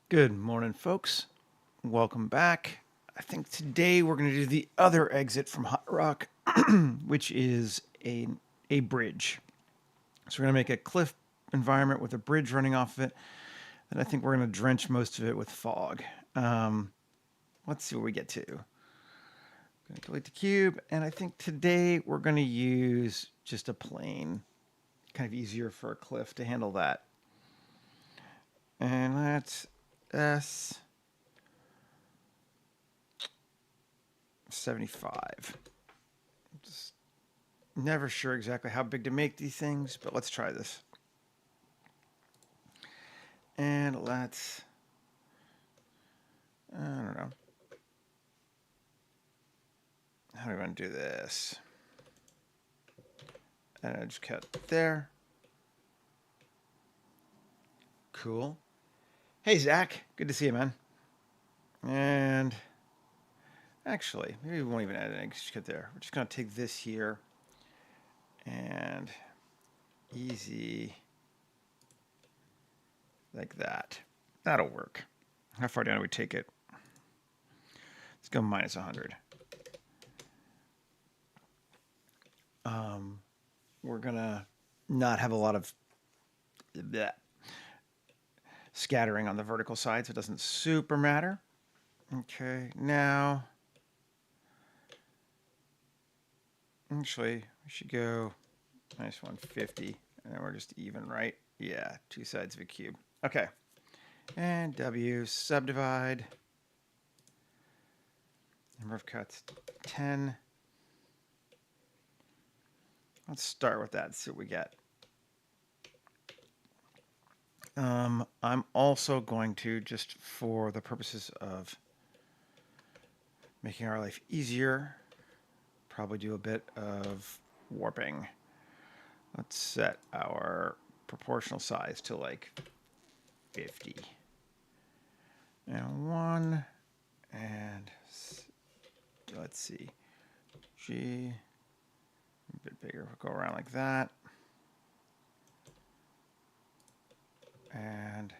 Good morning, folks. Welcome back. I think today we're going to do the other exit from Hot Rock, which is a bridge. So we're going to make a cliff environment with a bridge running off of it, and I think we're going to drench most of it with fog. Let's see what we get to. I'm going to delete the cube, and I think today we're going to use just a plane. Kind of easier for a cliff to handle that. And that's S 75. Just never sure exactly how big to make these things, but let's try this. And let's, I don't know. How do we want to do this? And I just cut there. Cool. Hey, Zach. Good to see you, man. And actually, maybe we won't even add an edge cut there. We're just going to take this here and easy like that. That'll work. How far down do we take it? Let's go minus 100. We're going to not have a lot of that scattering on the vertical side, so it doesn't super matter. Okay, now, actually, we should go minus 150, and then we're just even, right? Yeah, two sides of a cube. Okay, and W, subdivide, number of cuts, 10. Let's start with that, see what we get. I'm also going to, just for the purposes of making our life easier, probably do a bit of warping. Let's set our proportional size to like 50. And 1, and let's see, G, a bit bigger, we'll go around like that. And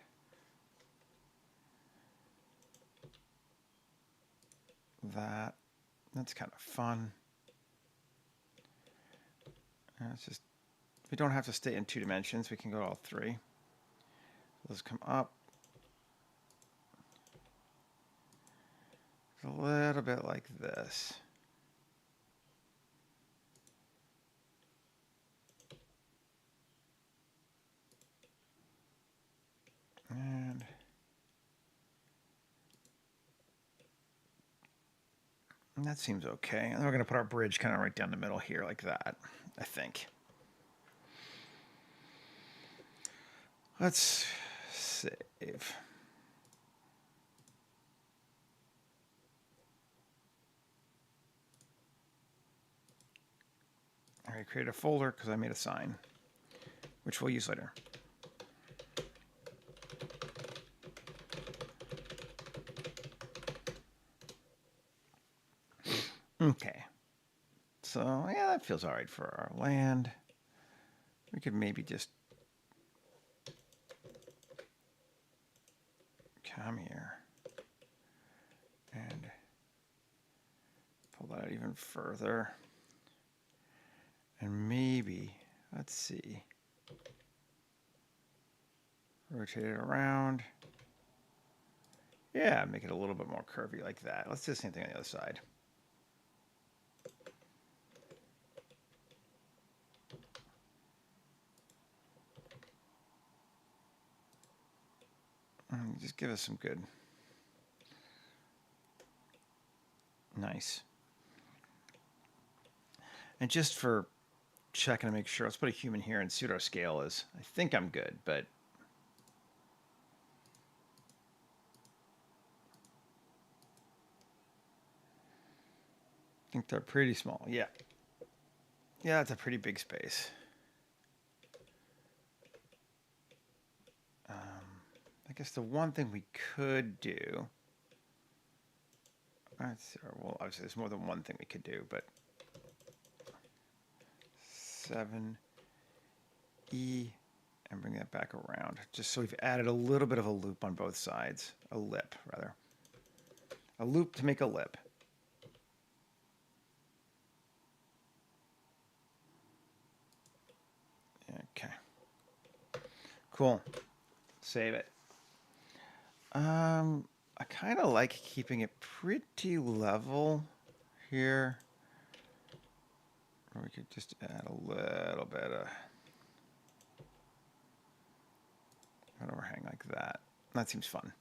that's kind of fun. And it's just, we don't have to stay in 2 dimensions. We can go all 3. Let's come up. A little bit like this. And that seems okay. And then we're going to put our bridge kind of right down the middle here like that, I think. Let's save. I already created a folder because I made a sign, which we'll use later. Okay. So, yeah, that feels all right for our land. We could maybe just come here and pull that out even further. And maybe, let's see, rotate it around. Yeah, make it a little bit more curvy like that. Let's do the same thing on the other side. And just give us some good. Nice. And just for checking to make sure, let's put a human here and see what our scale is. I think I'm good, but I think they're pretty small. Yeah. Yeah, that's a pretty big space. I guess the one thing we could do, well, obviously there's more than one thing we could do, but 7 E and bring that back around, just so we've added a little bit of a loop on both sides. A lip, rather. A loop to make a lip. Okay. Cool. Save it. I kind of like keeping it pretty level here. Or we could just add a little bit of an overhang like that. That seems fun.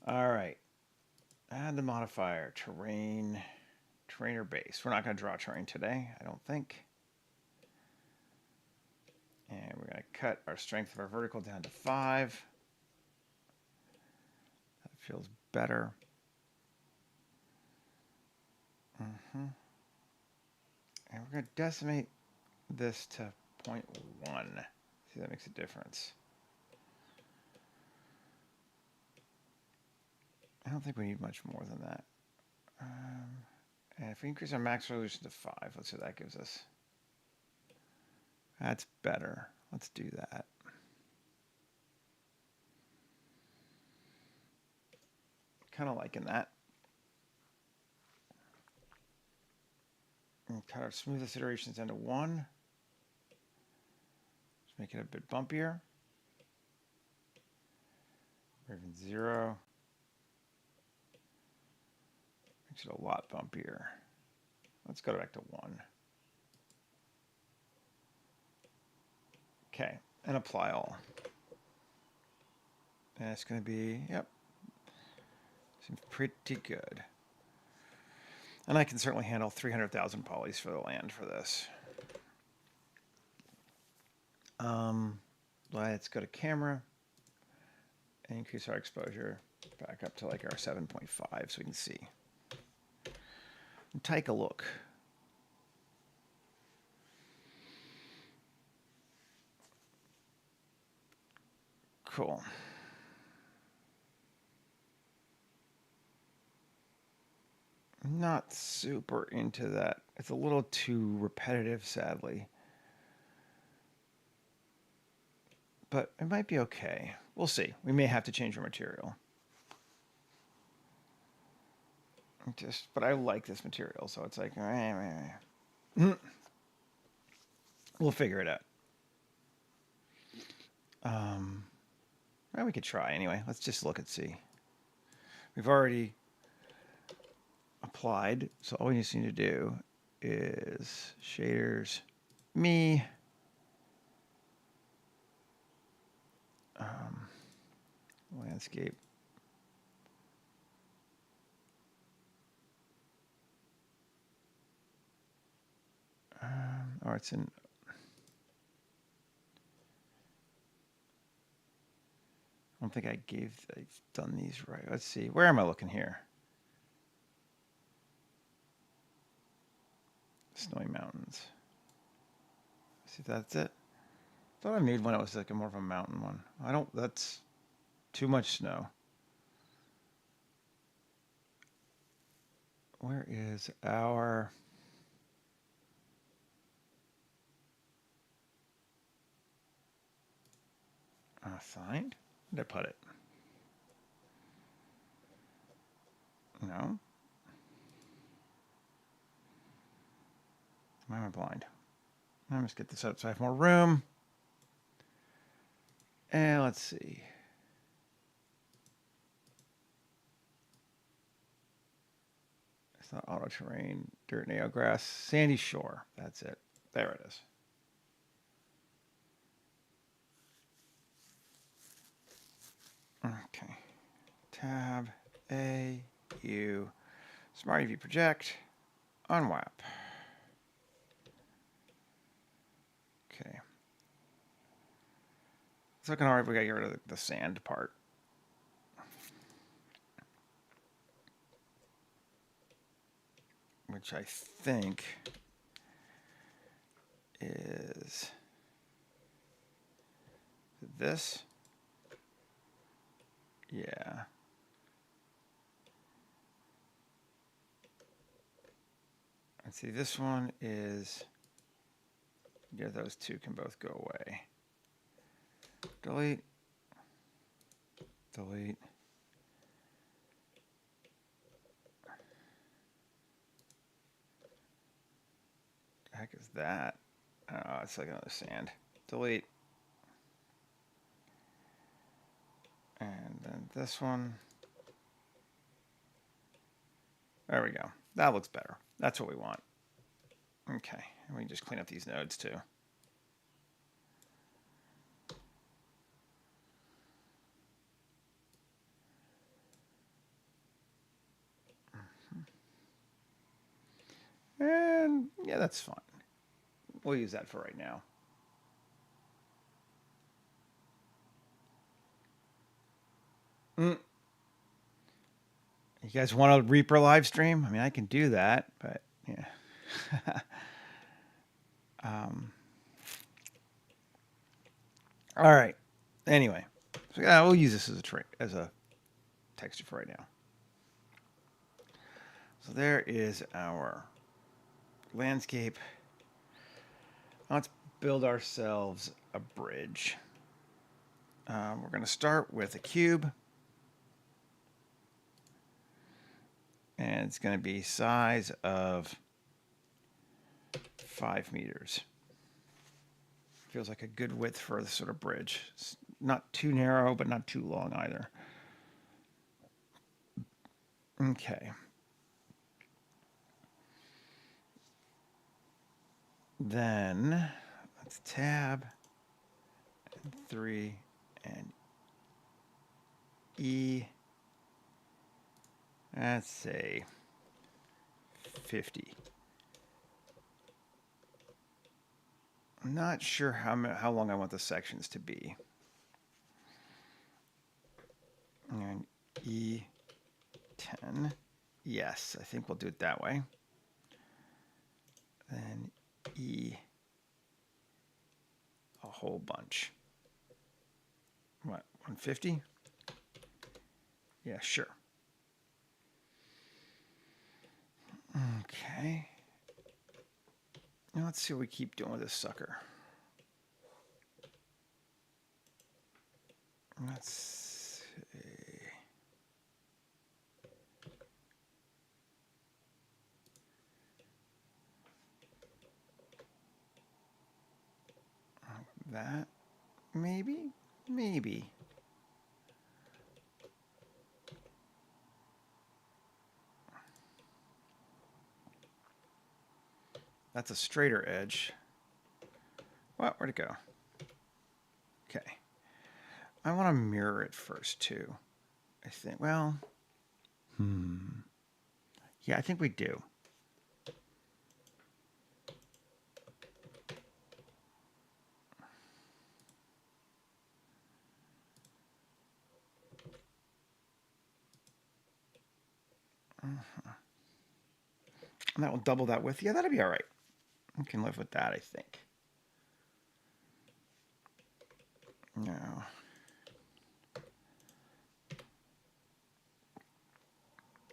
All right. Add the modifier, terrain, terrain or base. We're not going to draw terrain today, I don't think. And we're going to cut our strength of our vertical down to 5. That feels better. And we're going to decimate this to 0.1. See, that makes a difference. I don't think we need much more than that. And if we increase our max resolution to 5, let's see what that gives us. That's better. Let's do that. Kind of liking that. And cut our smoothest iterations down to 1. Just make it a bit bumpier. Or even 0. Makes it a lot bumpier. Let's go back to 1. Okay, and apply all. And it's going to be, yep, seems pretty good. And I can certainly handle 300,000 polys for the land for this. Let's go to camera and increase our exposure back up to like our 7.5 so we can see. And take a look. Cool. I'm not super into that. It's a little too repetitive, sadly. But it might be okay. We'll see. We may have to change our material. But I like this material, so it's like, we'll figure it out. Well, we could try anyway. Let's just look and see. We've already applied, so all we just need to do is shaders, me, landscape, or it's in, I don't think I've done these right. Let's see, where am I looking here? Snowy Mountains. See if that's it. Thought I made one that was like more of a mountain one. That's too much snow. Where is our assigned? Where did I put it? No. Why am I blind? Let's get this up so I have more room. And let's see. It's not auto terrain, dirt, nail, grass, sandy shore. That's it. There it is. Okay. Tab A U Smart UV project unwrap. Okay. It's looking alright. We gotta get rid of the sand part. Which I think is this. Yeah. Let's see, this one is Yeah, those two can both go away. Delete. Delete. The heck is that? Oh, it's like another sand. Delete. And then this one. There we go. That looks better. That's what we want. Okay. And we can just clean up these nodes too. And yeah, that's fine. We'll use that for right now. You guys want a Reaper live stream? I mean, I can do that, but yeah. All right. Anyway, so yeah, we'll use this as a texture for right now. So there is our landscape. Let's build ourselves a bridge. We're going to start with a cube. And it's going to be size of 5 meters. Feels like a good width for this sort of bridge. It's not too narrow, but not too long either. Okay. Then let's tab and 3 and E. Let's say 50. I'm not sure how long I want the sections to be. And E10. Yes, I think we'll do it that way. Then E a whole bunch. What, 150? Yeah, sure. Okay. Now let's see what we keep doing with this sucker. Let's see. That, maybe? Maybe. That's a straighter edge. What? Where'd it go? Okay. I want to mirror it first, too. I think, well, yeah, I think we do. And that will double that width. Yeah, that'll be all right. I can live with that, I think. Now,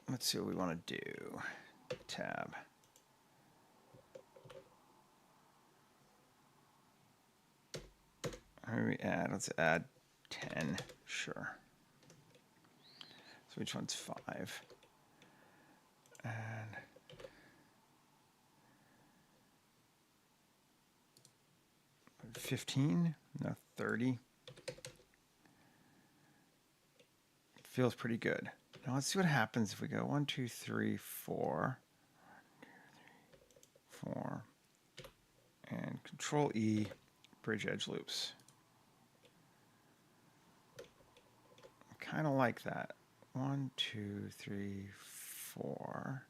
let's see what we want to do. Tab. Let's add 10. Sure. So which one's 5? And 15? No, 30. Feels pretty good. Now let's see what happens if we go 1, 2, 3, 4. 4. And Control E, bridge edge loops. I kind of like that. 1, 2, 3, 4.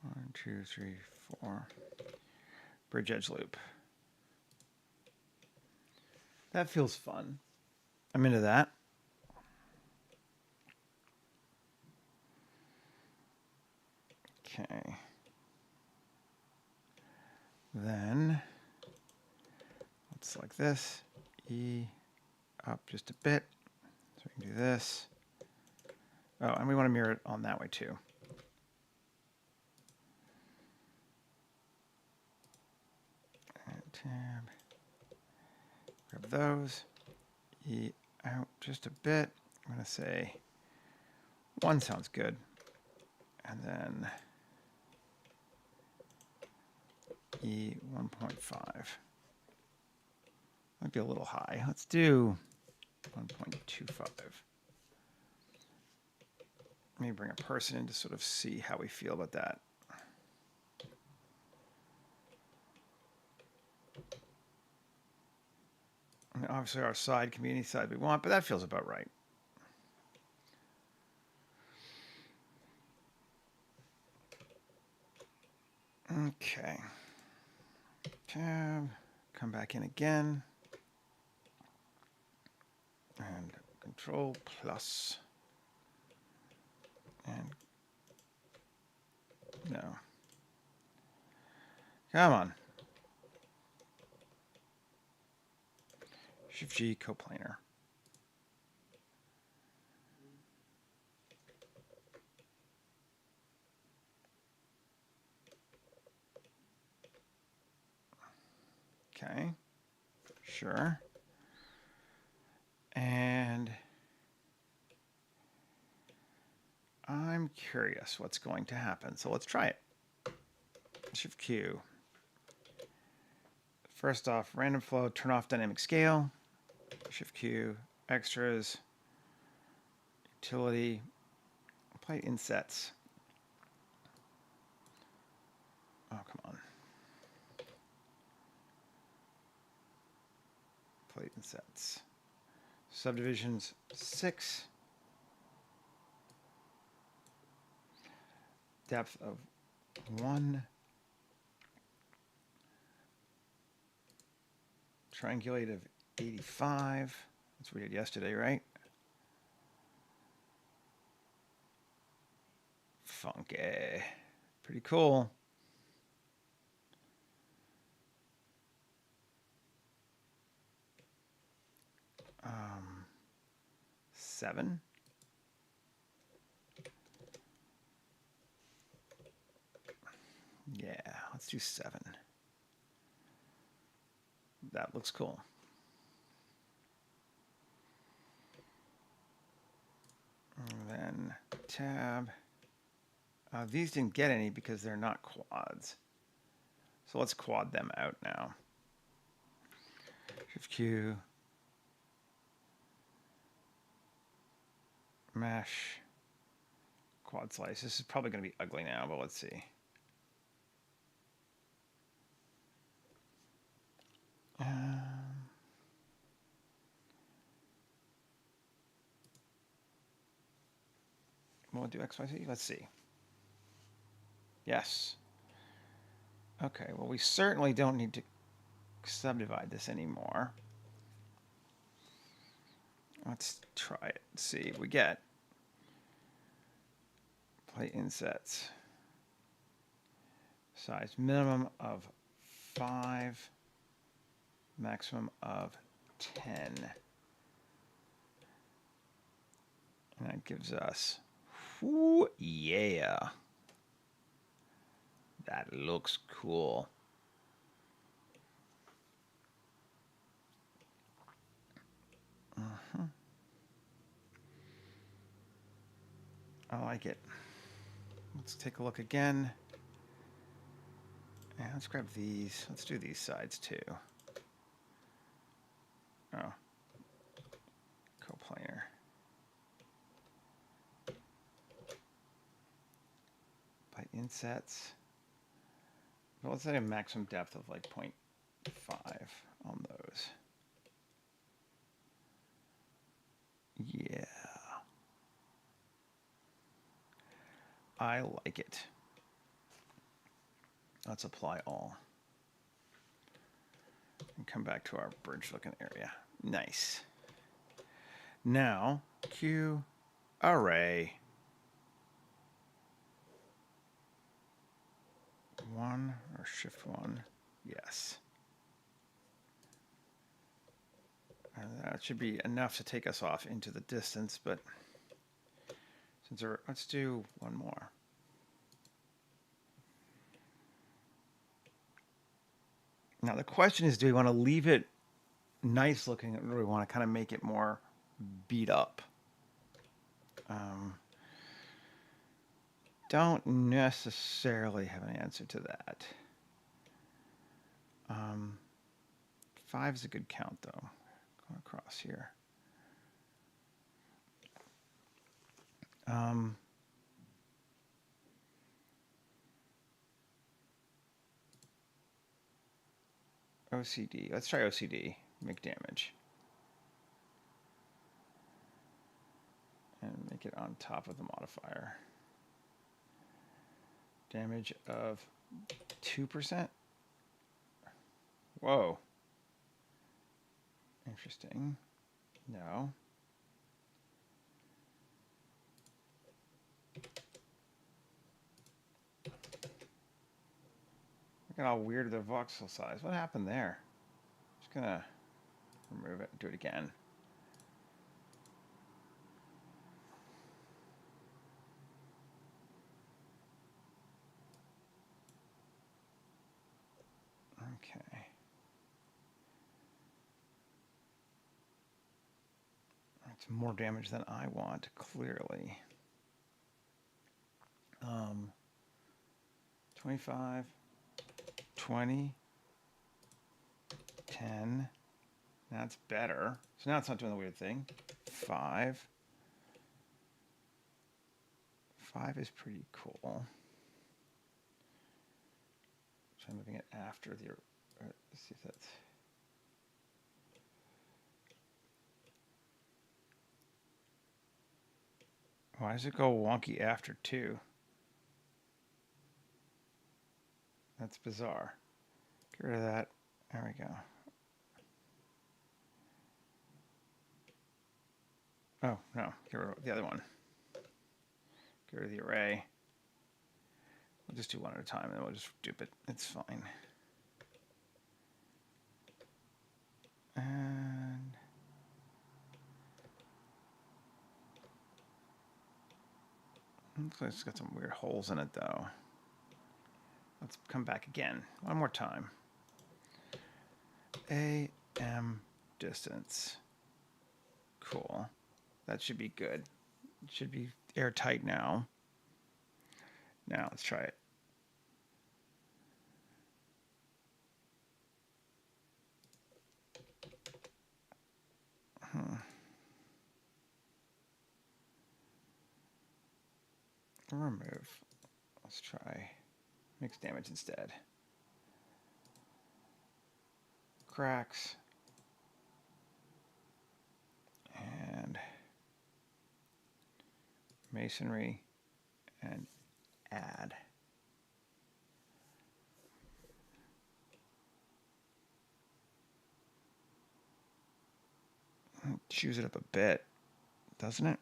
1, 2, 3, 4. Bridge edge loop. That feels fun. I'm into that. Okay. Then let's select this. E up just a bit. So we can do this. Oh, and we want to mirror it on that way too. tab, grab those, E out just a bit. I'm going to say 1 sounds good. And then E 1.5. Might be a little high. Let's do 1.25. Let me bring a person in to sort of see how we feel about that. I mean, obviously our side can be any side we want, but that feels about right. Okay. Tab, come back in again. And Control plus. And no. Come on. Shift G, coplanar. Okay. Sure. And I'm curious what's going to happen. So let's try it. Shift Q. First off, random flow, turn off dynamic scale. Shift Q, extras, utility, plate insets. Oh, come on. Plate insets. Subdivisions 6. Depth of 1. Triangulate of 85. That's what we did yesterday, right? Funky. Pretty cool. Um, 7. Yeah, let's do 7. That looks cool. And then tab. These didn't get any because they're not quads. So let's quad them out now. Shift Q. Mesh. Quad slice. This is probably going to be ugly now, but let's see. We'll do XYZ. Let's see. Yes. Okay, well, we certainly don't need to subdivide this anymore. Let's try it. Let's see what we get. Plate insets. Size minimum of 5. Maximum of 10. And that gives us, whoo, yeah. That looks cool. I like it. Let's take a look again. And let's grab these. Let's do these sides too. Oh. Coplanar. Plate insets. Well, let's say a maximum depth of like 0.5 on those. Yeah. I like it. Let's apply all. And come back to our bridge looking area. Nice. Now, Q array. 1 or shift 1. Yes. And that should be enough to take us off into the distance, but since we're, let's do one more. Now the question is, do we want to leave it nice looking, or do we want to kind of make it more beat up? Don't necessarily have an answer to that. 5 is a good count, though. Going across here. OCD. Let's try OCD. Make damage. And make it on top of the modifier. Damage of 2%. Whoa. Interesting. No. Look at how weird the voxel size. What happened there? Just gonna remove it and do it again. Okay. That's more damage than I want, clearly. 25, 20, 10. That's better. So now it's not doing the weird thing. 5. 5 is pretty cool. Try moving it after the. Let's see if that's. Why does it go wonky after 2? That's bizarre. Get rid of that. There we go. Oh, no. Get rid of the other one. Get rid of the array. We'll just do one at a time, and then we'll just dupe it. It's fine. And looks like it's got some weird holes in it, though. Let's come back again. One more time. AM distance. Cool. That should be good. It should be airtight now. Now let's try it. Remove. Let's try mixed damage instead. Cracks. And masonry and add. Chews it up a bit, doesn't it?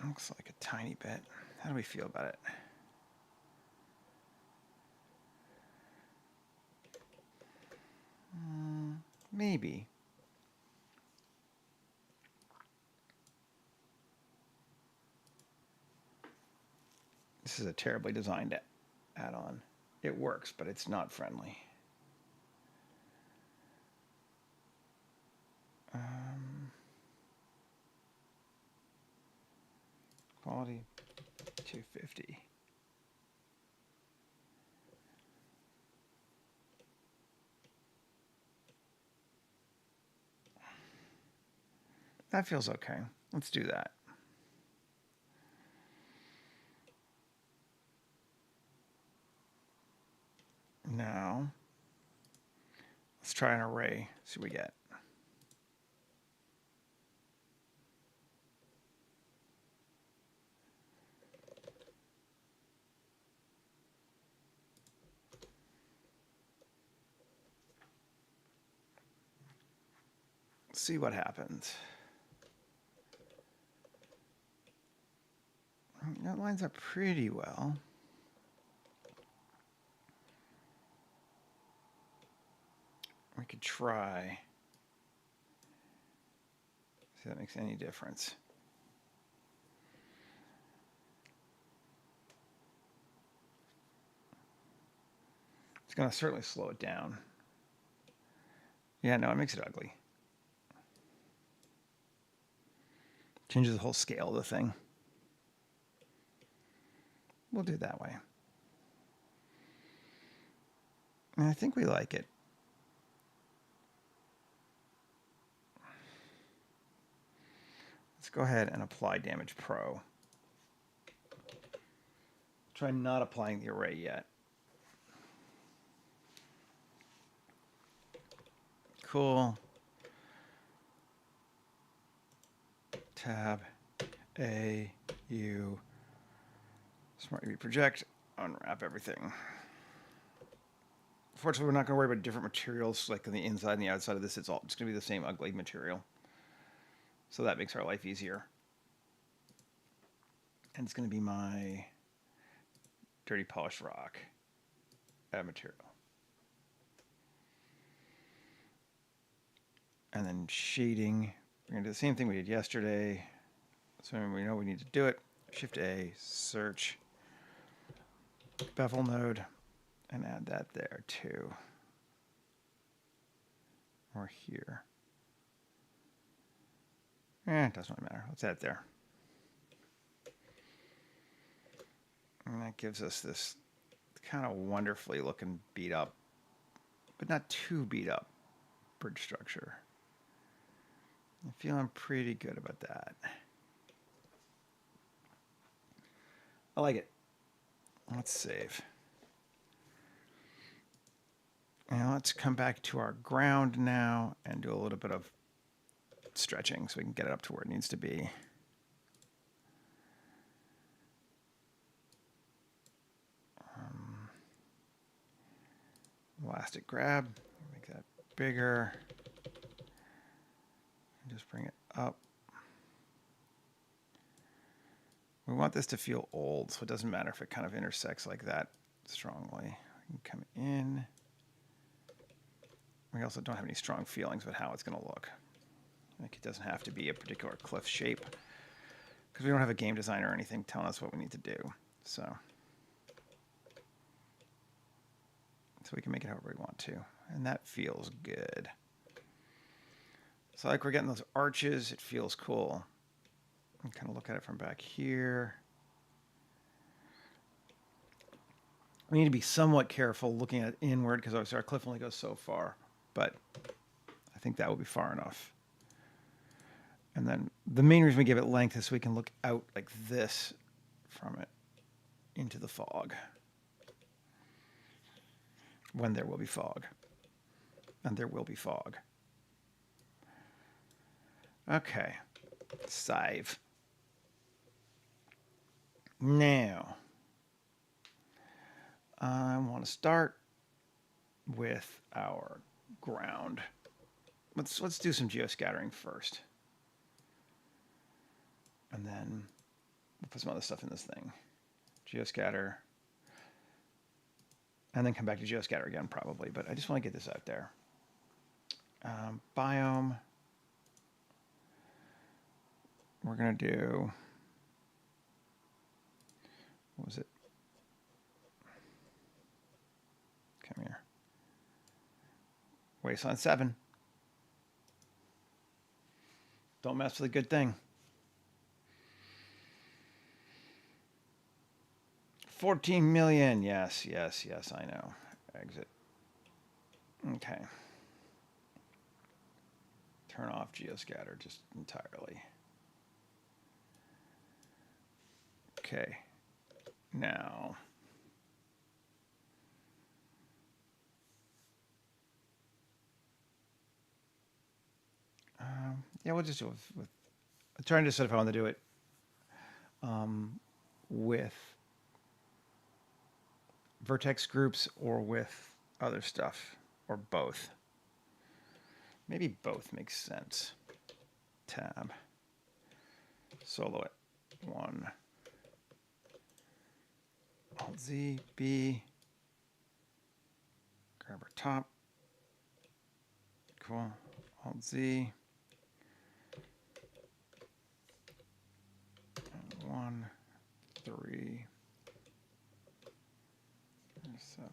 Looks like a tiny bit. How do we feel about it? Maybe. This is a terribly designed add-on. It works, but it's not friendly. Quality 250. That feels okay. Let's do that. Now, let's try an array, see what we get. See what happens. That lines up pretty well. We could try. See if that makes any difference. It's going to certainly slow it down. Yeah, no, it makes it ugly. Changes the whole scale of the thing. We'll do it that way. And I think we like it. Let's go ahead and apply Damage Pro. Try not applying the array yet. Cool. Tab A U Smart UV Project. Unwrap everything. Fortunately, we're not going to worry about different materials like on the inside and the outside of this. It's all just going to be the same ugly material. So that makes our life easier. And it's going to be my dirty polished rock material. And then shading. We're going to do the same thing we did yesterday. So we know we need to do it. Shift A, search, bevel node, and add that there too. Or here. It doesn't really matter. Let's add it there. And that gives us this kind of wonderfully looking beat up, but not too beat up bridge structure. I'm feeling pretty good about that. I like it. Let's save. And let's come back to our ground now and do a little bit of stretching so we can get it up to where it needs to be. Elastic grab, make that bigger. Just bring it up. We want this to feel old, so it doesn't matter if it kind of intersects like that strongly. We can come in. We also don't have any strong feelings about how it's going to look. Like it doesn't have to be a particular cliff shape because we don't have a game designer or anything telling us what we need to do. So we can make it however we want to. And that feels good. So like we're getting those arches, it feels cool. And kind of look at it from back here. We need to be somewhat careful looking at inward because obviously our cliff only goes so far, but I think that will be far enough. And then the main reason we give it length is so we can look out like this from it into the fog. When there will be fog. And there will be fog. Okay. Save. Now, I want to start with our ground. Let's do some geoscattering first. And then we'll put some other stuff in this thing. Geoscatter. And then come back to geoscatter again probably, but I just want to get this out there. Biome. We're going to do, what was it? Come here. Wasteland 7. Don't mess with a good thing. 14 million. Yes, yes, yes, I know. Exit. Okay. Turn off geoscatter just entirely. Okay. Now. Yeah, we'll just do it with I'm trying to decide if I want to do it with vertex groups or with other stuff, or both. Maybe both makes sense. Tab. Solo it. 1. Alt Z, B. Grab our top. Cool. Alt Z. 1, 3, 7.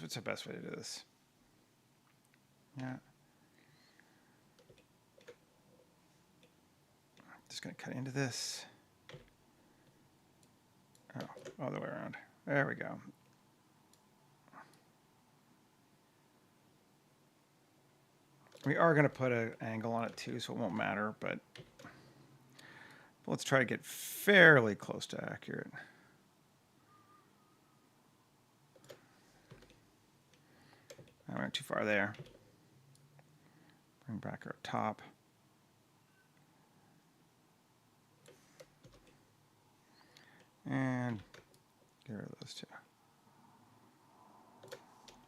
What's the best way to do this? Yeah. Just going to cut into this. Oh, all the way around. There we go. We are going to put an angle on it too, so it won't matter, but let's try to get fairly close to accurate. I went too far there. Bring back our top. And get rid of those two.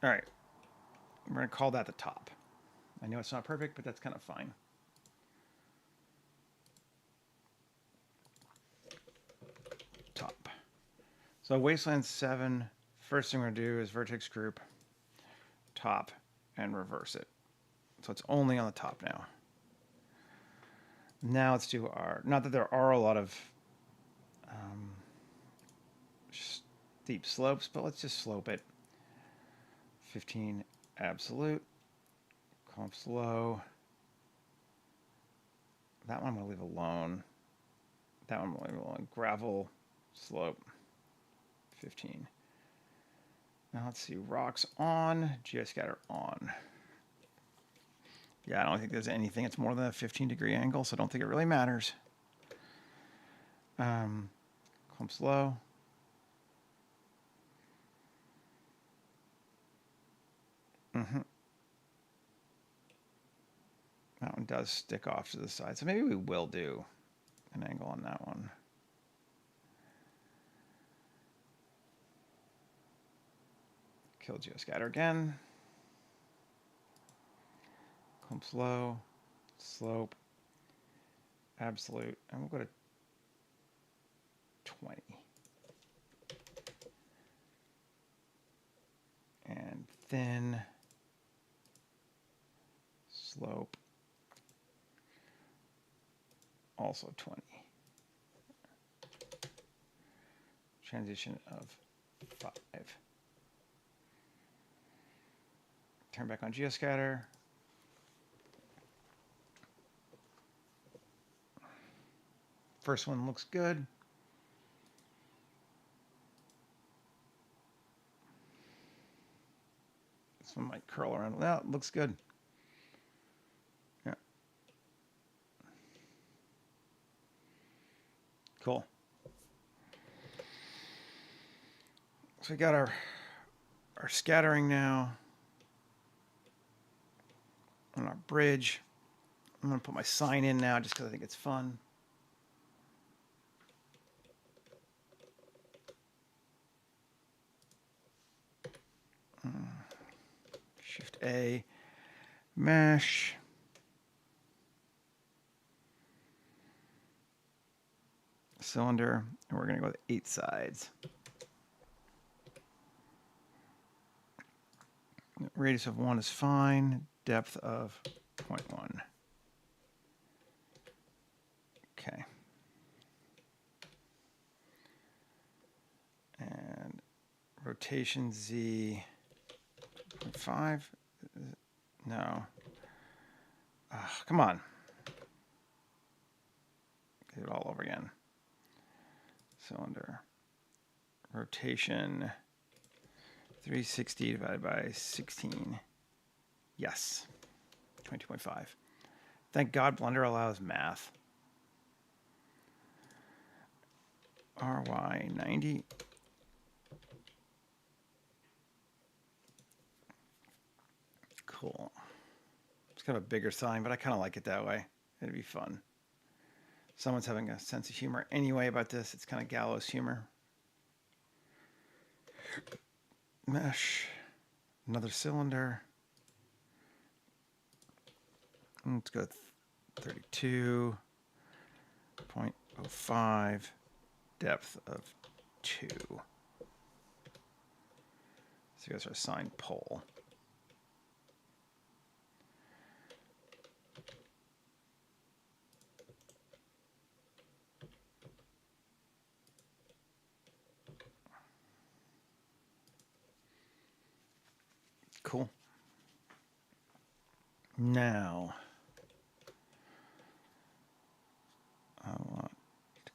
All right. We're going to call that the top. I know it's not perfect, but that's kind of fine. Top. So Wasteland 7, first thing we're going to do is vertex group, top, and reverse it. So it's only on the top now. Now let's do our, not that there are a lot of steep slopes, but let's just slope it. 15 absolute, clumps low. That one I'm going to leave alone. That one I'm going to leave alone. Gravel slope, 15. Now let's see, rocks on, geoscatter on. Yeah, I don't think there's anything. It's more than a 15-degree angle, so I don't think it really matters. Clumps low. That one does stick off to the side, so maybe we will do an angle on that one. Kill geoscatter again. Clumps low, slope, absolute, and we'll go to 20. And thin, slope, also 20. Transition of 5. Turn back on geoscatter. First one looks good. This one might curl around. Well, it looks good. Yeah. Cool. So we got our scattering now on our bridge. I'm going to put my sign in now just because I think it's fun. Shift A, mesh. Cylinder, and we're going to go with 8 sides. Radius of 1 is fine. Depth of 0.1. Okay. And rotation Z 0.5. No. Come on. Get it all over again. Cylinder. Rotation 360 divided by 16. Yes. 22.5. Thank God Blender allows math. RY 90. Cool. It's kind of a bigger sign, but I kind of like it that way. It'd be fun. Someone's having a sense of humor anyway about this. It's kind of gallows humor. Mesh. Another cylinder. Let's go 32.05. Depth of 2. So here's our sign pole. Cool. Now,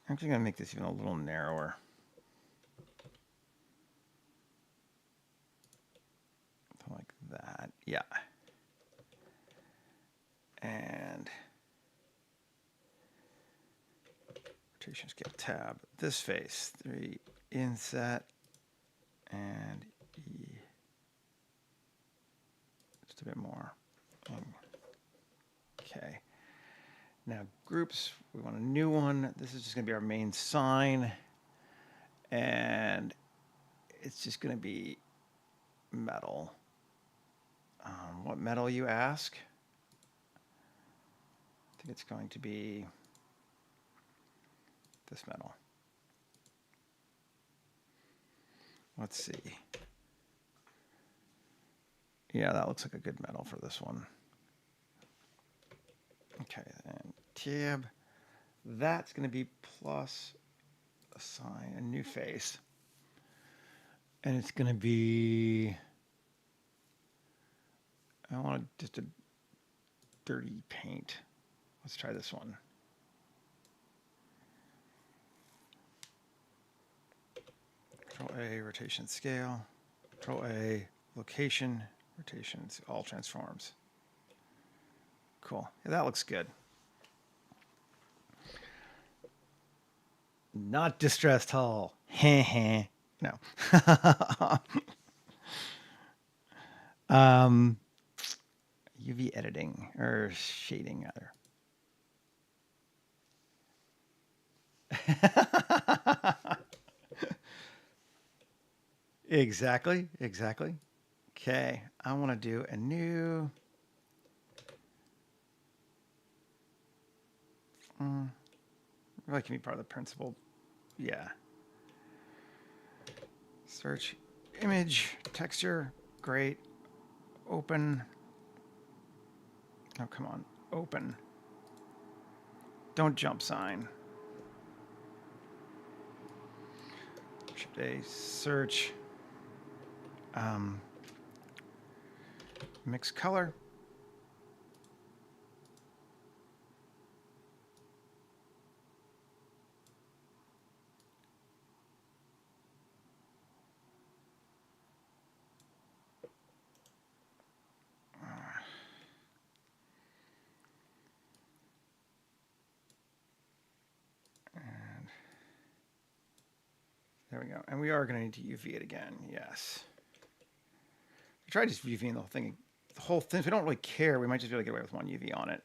I'm actually going to make this even a little narrower. Something like that. Yeah. And rotation scale tab. This face, 3 inset and E. Just a bit more. Okay. Now groups, we want a new one. This is just going to be our main sign. And it's just going to be metal. What metal, you ask? I think it's going to be this metal. Let's see. Yeah, that looks like a good metal for this one. Okay, then tab. That's going to be plus assign a new face. And it's going to be, I want just a dirty paint. Let's try this one. Control A, rotation scale. Control A, location, rotations, all transforms. Cool. Yeah, that looks good. Not distressed hull. Heh heh. No. UV editing or shading rather. Exactly. Okay, I want to do a new. Really can be part of the principal. Yeah. Search image texture. Great. Open. Oh, come on. Open. Don't jump sign. Shift A. Search. Mix color. There we go. And we are going to need to UV it again. Yes. I tried just UVing the whole thing. The whole thing. If we don't really care, we might just be able to get away with one UV on it.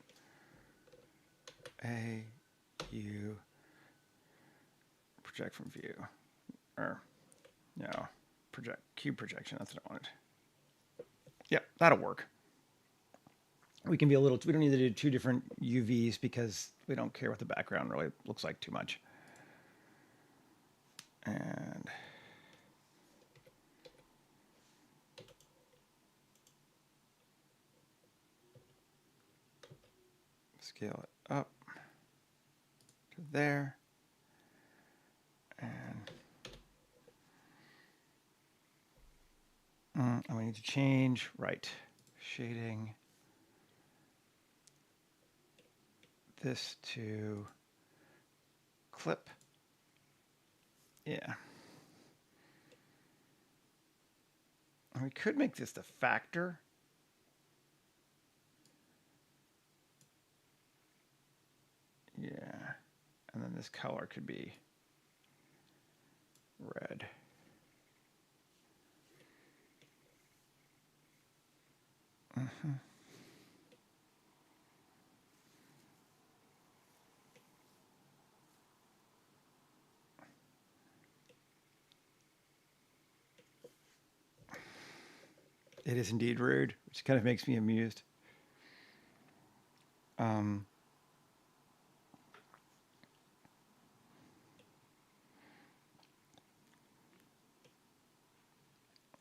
A, U, project from view. Or, no, project, cube projection. That's what I wanted. Yep, that'll work. We can be a little, we don't need to do 2 different UVs because we don't care what the background really looks like too much. And scale it up to there. And we need to change, right, shading this to clip. Yeah. And we could make this the factor. Yeah. And then this color could be red. It is indeed rude, which kind of makes me amused. And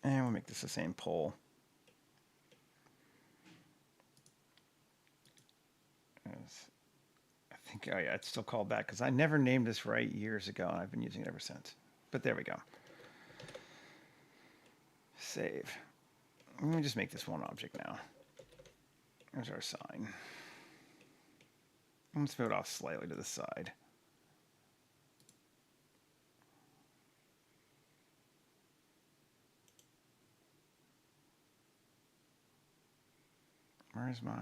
we'll make this the same pole. I think, oh yeah, it's still called that because I never named this right years ago, and I've been using it ever since. But there we go. Save. Let me just make this one object now. There's our sign. Let's move it off slightly to the side. Where's my...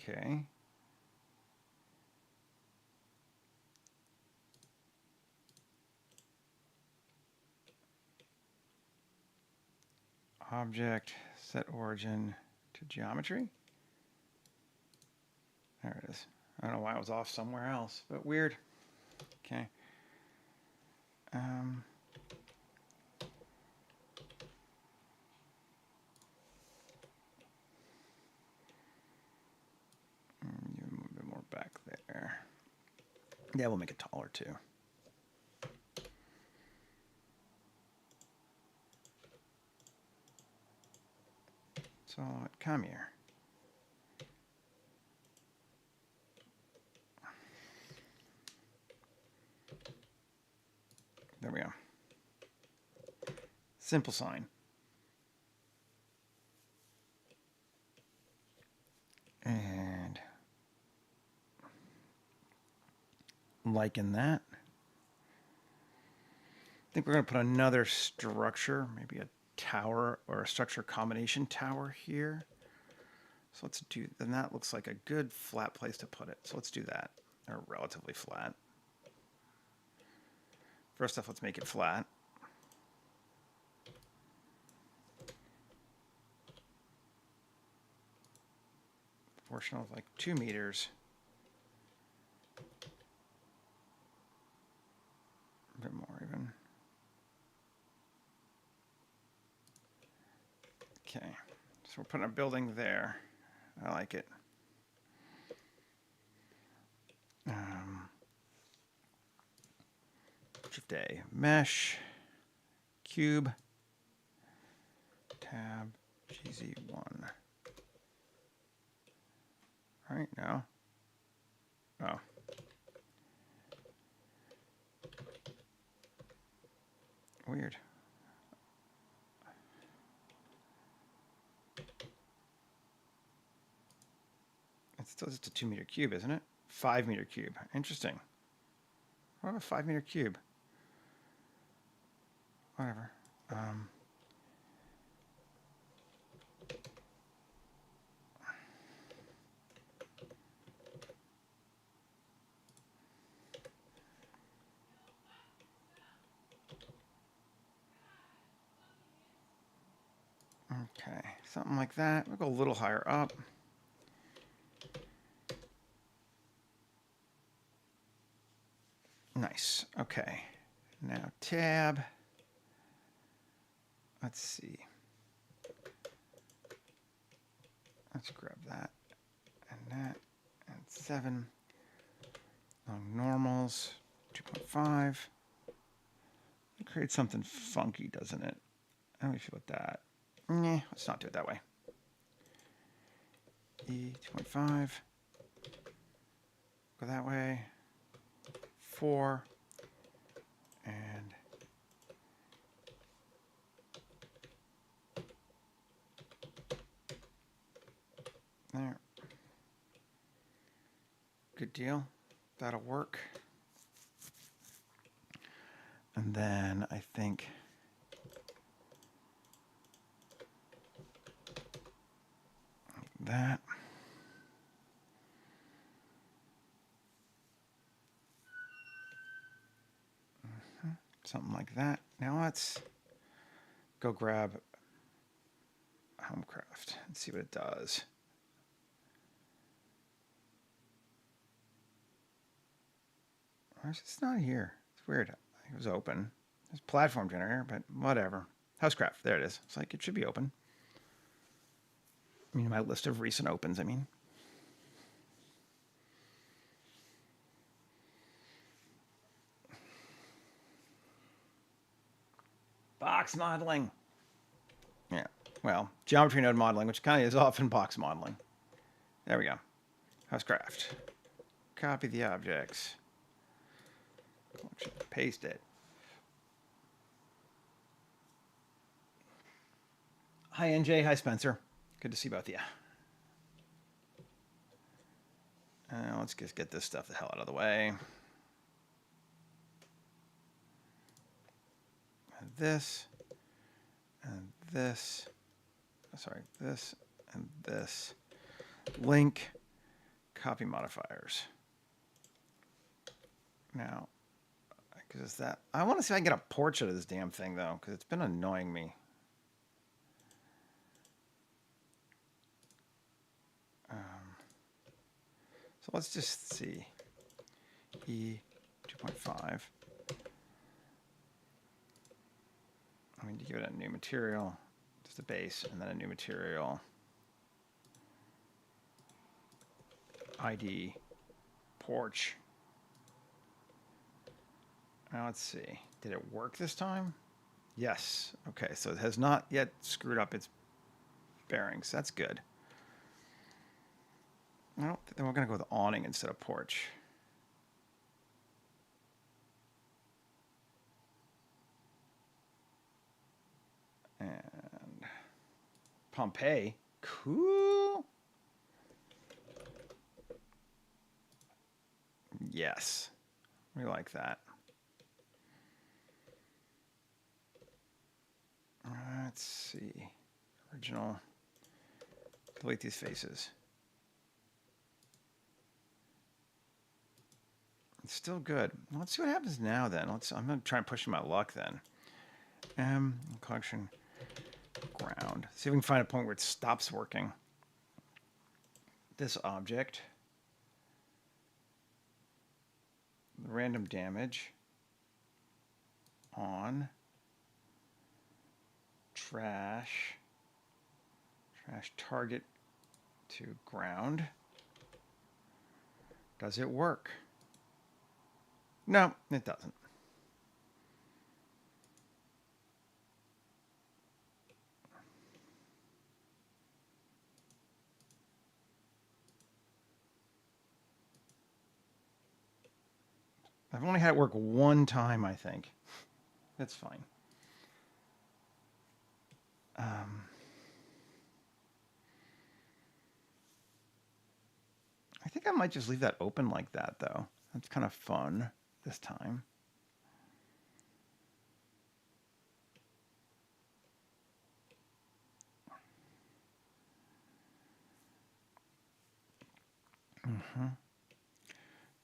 Okay. Object, set origin to geometry. There it is. I don't know why it was off somewhere else, but weird. Okay. A little bit more back there. Yeah, we'll make it taller too. So come here. There we go. Simple sign. And liking that. I think we're going to put another structure, maybe a tower or a structure combination tower here. So let's do, then that looks like a good flat place to put it. So let's do that, or relatively flat. First off, let's make it flat. Portion of like 2 meters. A bit more even. Okay, so we're putting a building there. I like it. Shift A, mesh, cube, tab, GZ1. All right, now. Oh. Weird. It's still just a 2 meter cube, isn't it? 5 meter cube. Interesting. What about a 5 meter cube? Whatever. Okay, something like that. We'll go a little higher up. Nice. Okay. Now tab. Let's see. Let's grab that and that and 7. Long normals, 2.5. It creates something funky, doesn't it? How do we feel with that? Nah, let's not do it that way. E 2.5. Go that way. 4. And there. Good deal. That'll work. And then I think that. Something like that. Now let's go grab Homecraft and see what it does. It's not here. It's weird. It was open. There's platform generator, but whatever. Housecraft. There it is. It's like it should be open. I mean, my list of recent opens, I mean. Box modeling. Yeah. Well, geometry node modeling, which kind of is often box modeling. There we go. Housecraft. Copy the objects. Paste it. Hi, NJ. Hi, Spencer. Good to see both of you. Let's just get this stuff the hell out of the way. and this, and this. Sorry, this and this. Link, copy modifiers. Now, because that, I want to see if I can get a portrait of this damn thing though, because it's been annoying me. So let's just see. E 2.5. I mean, to give it a new material, just a base, and then a new material. ID, porch. Now let's see. Did it work this time? Yes. Okay, so it has not yet screwed up its bearings. That's good. Well, then we're going to go with awning instead of porch. And Pompeii. Cool. Yes. We like that. Let's see. Original. Delete these faces. It's still good. Let's see what happens now then. I'm going to try and push my luck then. Collection ground. See if we can find a point where it stops working. This object. Random damage. On. Trash. Trash target to ground. Does it work? No, it doesn't. I've only had it work one time, I think. That's fine. I think I might just leave that open like that, though. That's kind of fun this time.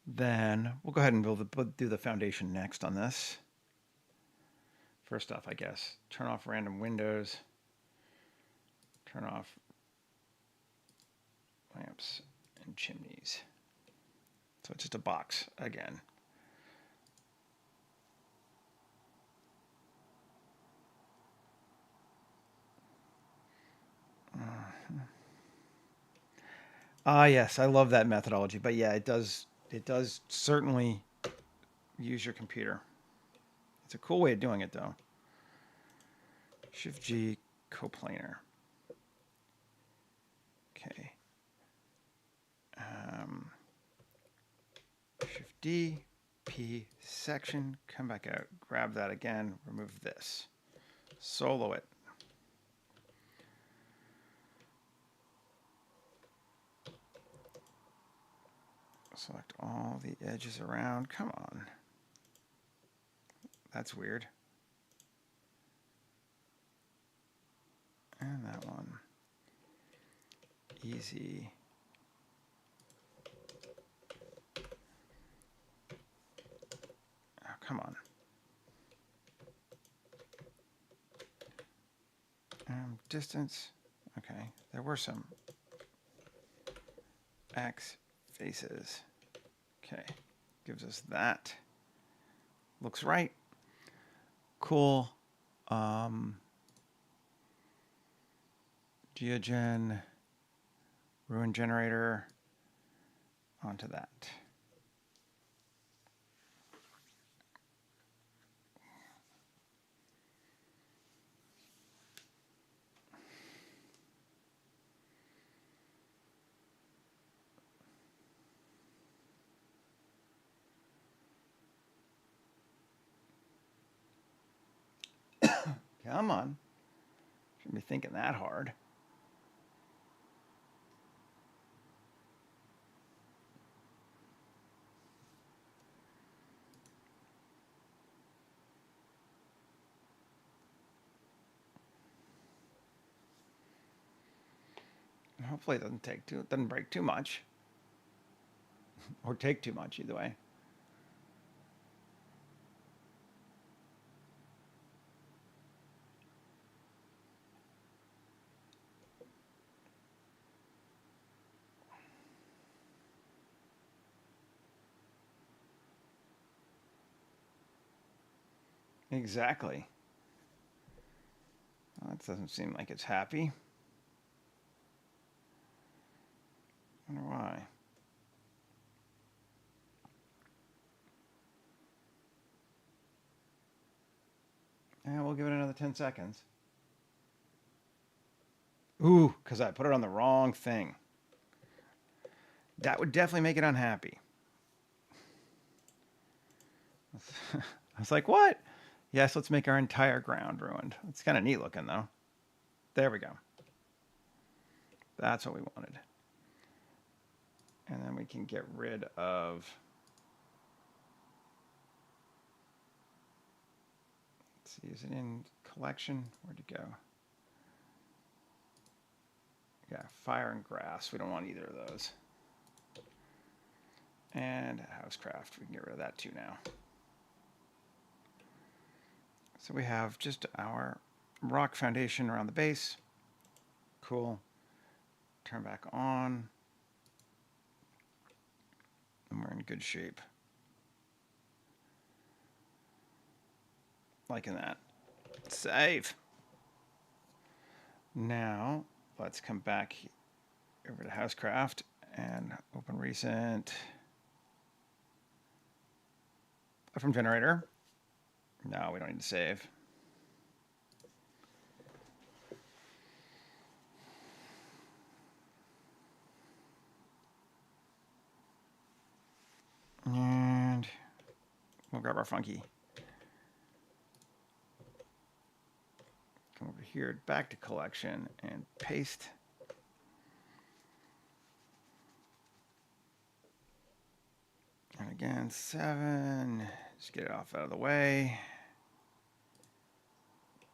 Then we'll go ahead and do the foundation next on this. First off, I guess, turn off random windows. Turn off lamps and chimneys. So it's just a box again. Yes, I love that methodology. But yeah, it does certainly use your computer. It's a cool way of doing it, though. Shift G, coplanar. Okay. Shift D, P, section, come back out, grab that again, remove this. Solo it. Select all the edges around. Come on. That's weird. And that one. Easy. Oh, come on. Distance. Okay. There were some X faces. Okay. Gives us that. Looks right. Cool. Geogen, ruin generator, onto that. Come on. Shouldn't be thinking that hard. Hopefully it doesn't break too much. Or take too much, either way. Exactly. Well, that doesn't seem like it's happy. I wonder why. Yeah, we'll give it another 10 seconds. Ooh, because I put it on the wrong thing. That would definitely make it unhappy. I was like, what? Yes, let's make our entire ground ruined. It's kind of neat looking, though. There we go. That's what we wanted. And then we can get rid of... Let's see, is it in collection? Where'd it go? Yeah, fire and grass. We don't want either of those. And housecraft. We can get rid of that too now. So we have just our rock foundation around the base. Cool. Turn back on. And we're in good shape. Liking that. Save. Now, let's come back over to Housecraft and open recent. From generator. No, we don't need to save. And we'll grab our funky. Come over here, back to collection, and paste. And again, 7. Just get it off out of the way.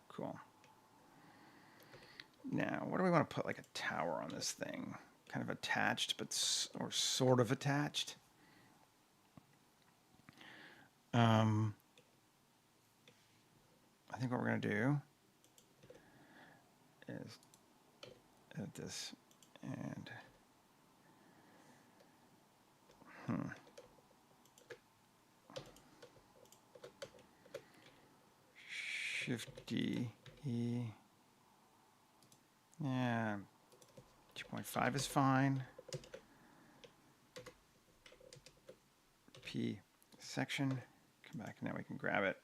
Cool. Now, what do we want to put like a tower on this thing? Kind of attached, or sort of attached. I think what we're going to do is edit this and Shift D, E. Yeah, 2.5 is fine. P section. Come back, now we can grab it.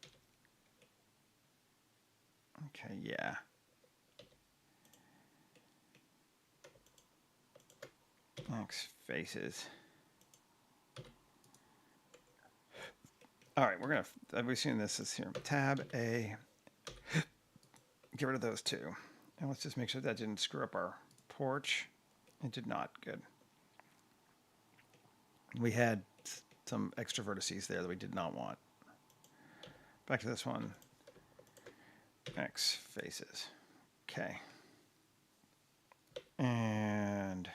Okay, yeah. X faces. All right, we've seen this is here. Tab A. Get rid of those two. And let's just make sure that didn't screw up our porch. It did not. Good. We had some extra vertices there that we did not want. Back to this one. X faces. Okay. And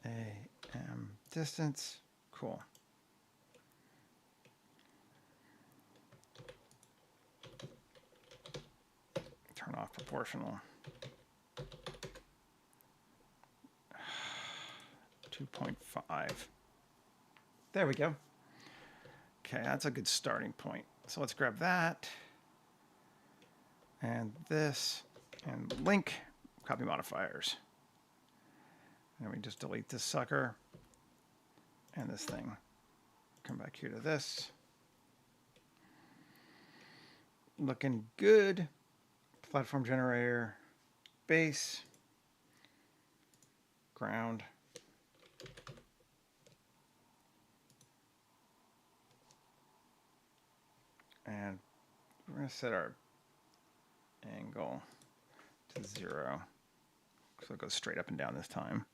AM distance. Cool. Turn off proportional. 2.5. There we go. Okay, that's a good starting point. So let's grab that. And this. And link. Copy modifiers. And we just delete this sucker. And this thing. Come back here to this. Looking good. Platform generator. Base. Ground. And we're going to set our angle to 0. So it goes straight up and down this time.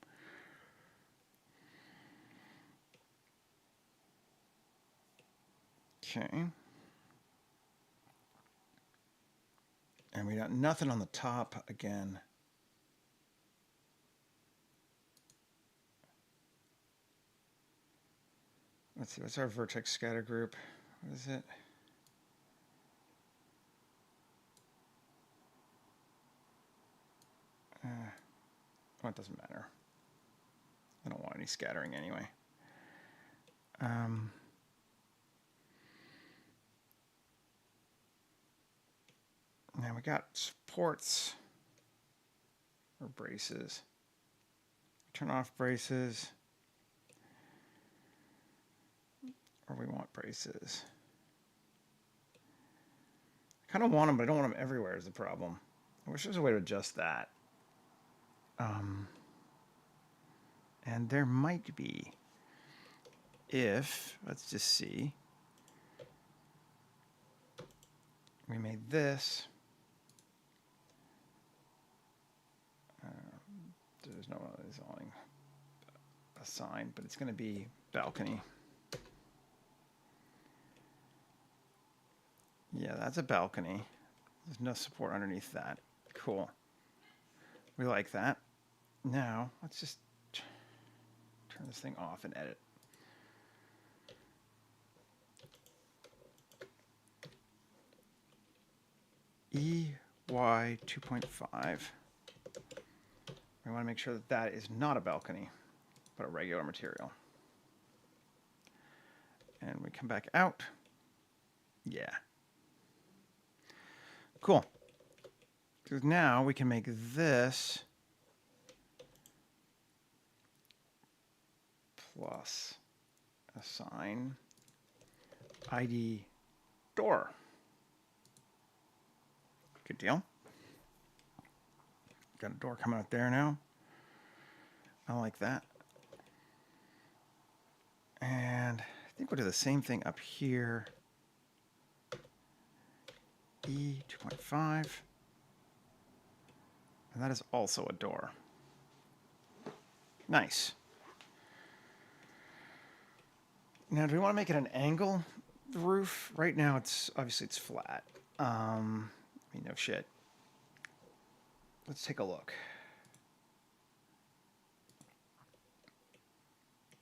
Okay. And we got nothing on the top again. Let's see, what's our vertex scatter group? What is it? Well, it doesn't matter. I don't want any scattering anyway. Now we got supports or braces. Turn off braces. Or we want braces. I kind of want them, but I don't want them everywhere is the problem. I wish there was a way to adjust that. And there might be. If, let's just see. We made this. There's no design assigned, but it's going to be balcony. Yeah, that's a balcony. There's no support underneath that. Cool. We like that. Now, let's just turn this thing off and edit. EY 2.5. We want to make sure that that is not a balcony, but a regular material. And we come back out. Yeah. Cool. Because now we can make this plus assign ID door. Good deal. Got a door coming out there now. I like that. And I think we'll do the same thing up here. E 2.5. And that is also a door. Nice. Now, do we want to make it an angle roof? Right now, it's obviously it's flat. I mean, no shit. Let's take a look.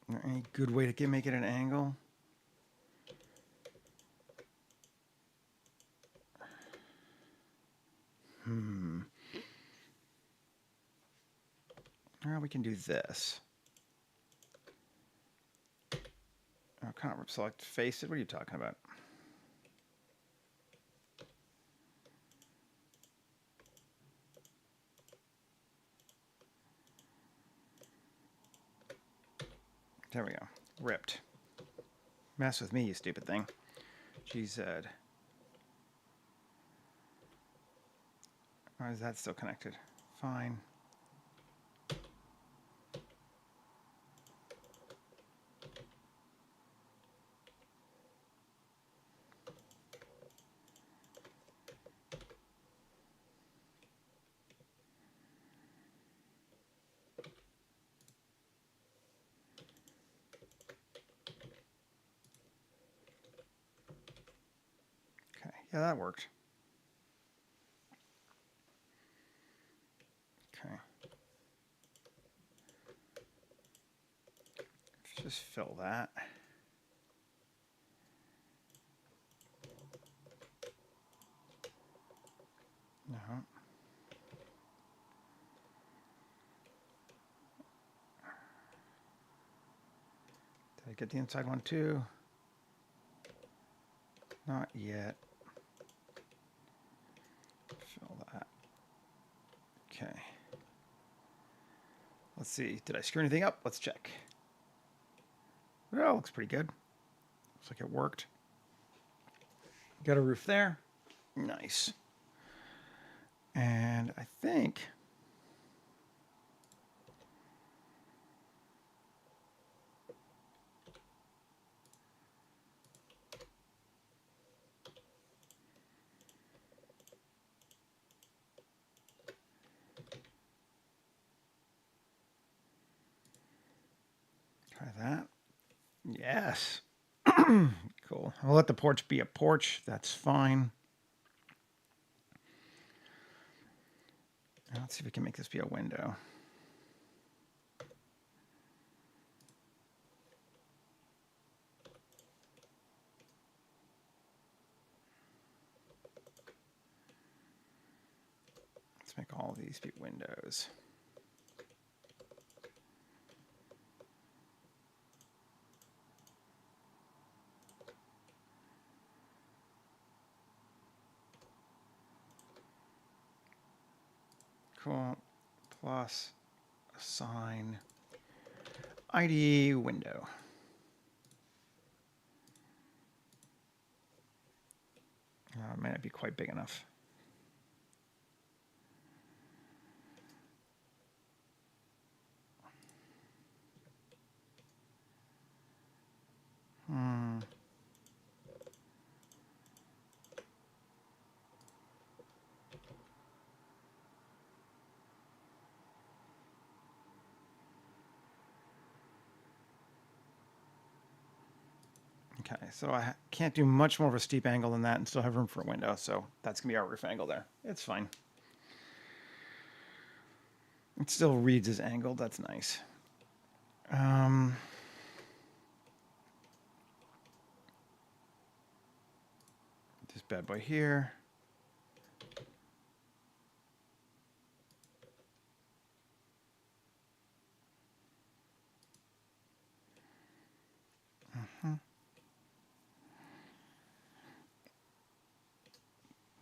Is there any good way to make it an angle? Well, we can do this. Oh, can't select face it. What are you talking about? There we go. Ripped. Mess with me, you stupid thing. GZ. Why is that still connected? Fine. Okay, yeah, that worked. Okay. Let's just fill that. No. Did I get the inside one too? Not yet. Fill that. Okay. Let's see. Did I screw anything up? Let's check. Well, looks pretty good. Looks like it worked. Got a roof there. Nice. And I think try that. Yes. Cool. I'll let the porch be a porch. That's fine. Now let's see if we can make this be a window. Let's make all of these be windows. Cool. Plus assign ID window. May not be quite big enough. Okay, so I can't do much more of a steep angle than that and still have room for a window, so that's going to be our roof angle there. It's fine. It still reads as angled. That's nice. This bad boy here.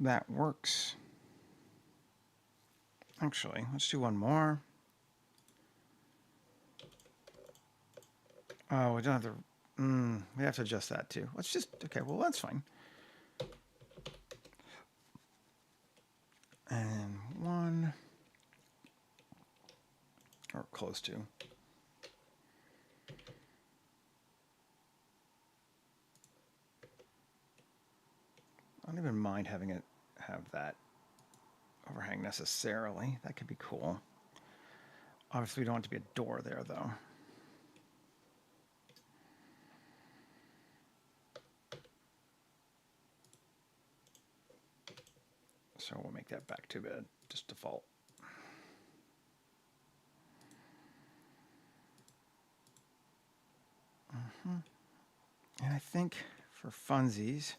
That works. Actually, let's do one more. Oh, we don't have to. We have to adjust that too. Let's just. Okay, well, that's fine. And one. Or close to. I don't even mind having it have that overhang necessarily. That could be cool. Obviously, we don't want it to be a door there, though. So we'll make that back to bed, just default. And I think for funsies,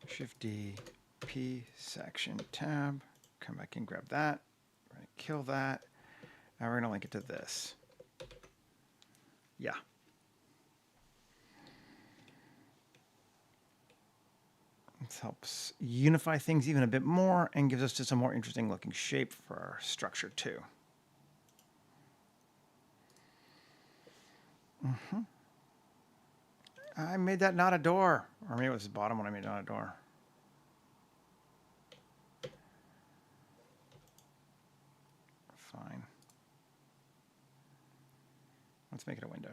Shift D, P, section, tab, come back and grab that. We're going to kill that. Now we're going to link it to this. Yeah. This helps unify things even a bit more and gives us just a more interesting looking shape for our structure too. I made that not a door. Or maybe it was the bottom one I made not a door. Fine. Let's make it a window.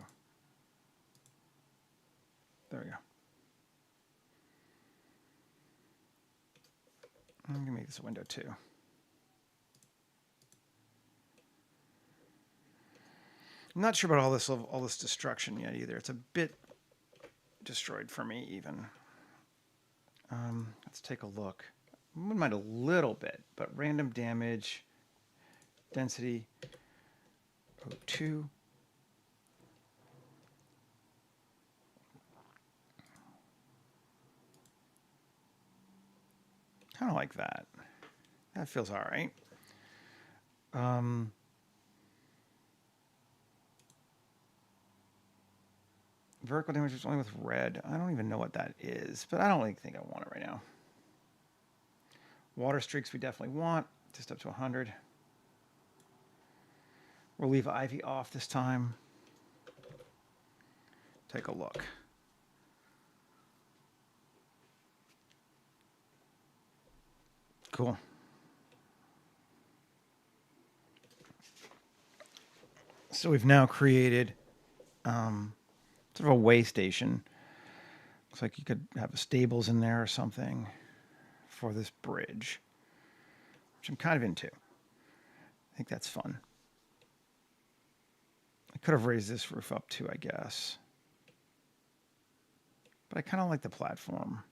There we go. I'm going to make this a window too. I'm not sure about all this destruction yet either. It's a bit destroyed for me even. Let's take a look. I wouldn't mind a little bit, but random damage, density, 02. Kind of like that. That feels all right. Vertical damage is only with red. I don't even know what that is, but I don't really think I want it right now. Water streaks we definitely want, just up to 100. We'll leave Ivy off this time. Take a look. Cool. So we've now created sort of a way station. Looks like you could have a stables in there or something for this bridge, which I'm kind of into. I think that's fun. I could have raised this roof up too, I guess. But I kind of like the platform.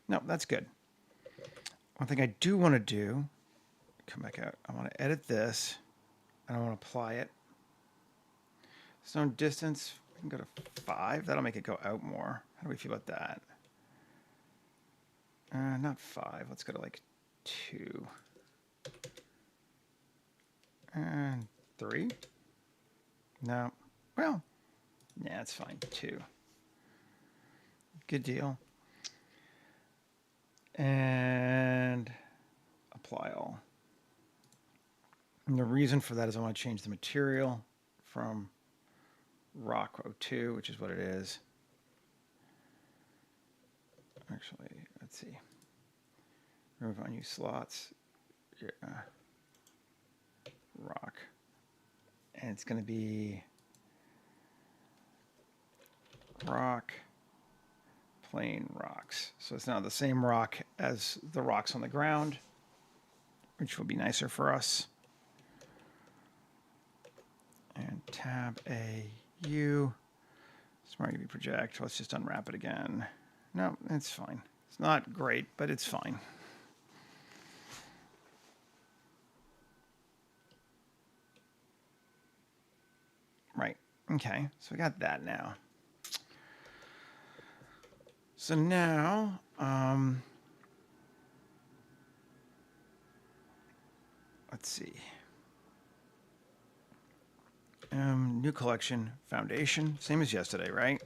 No, that's good. One thing I do want to do, come back out, I want to edit this, and I want to apply it. Zone distance, we can go to 5. That'll make it go out more. How do we feel about that? Not 5. Let's go to like 2. And 3. No. Well, yeah, it's fine. 2. Good deal. And apply all. And the reason for that is I want to change the material from rock 02, which is what it is. Actually, let's see. Remove unused slots. Yeah. Rock. And it's going to be rock, plain rocks. So it's now the same rock as the rocks on the ground, which will be nicer for us. And tab A, U. Smart UV project. Let's just unwrap it again. No, it's fine. It's not great, but it's fine. Right. Okay. So we got that now. So now, let's see. New collection, foundation, same as yesterday, right?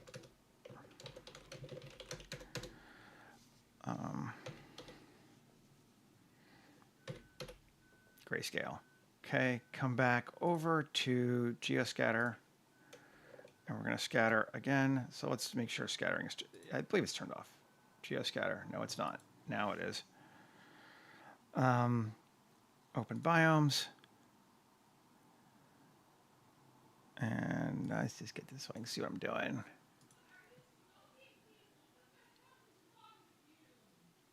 Grayscale. Okay, come back over to geoscatter, and we're going to scatter again. So let's make sure scattering is, I believe it's turned off. Geoscatter, no, it's not. Now it is. Open biomes. And let's just get this so I can see what I'm doing.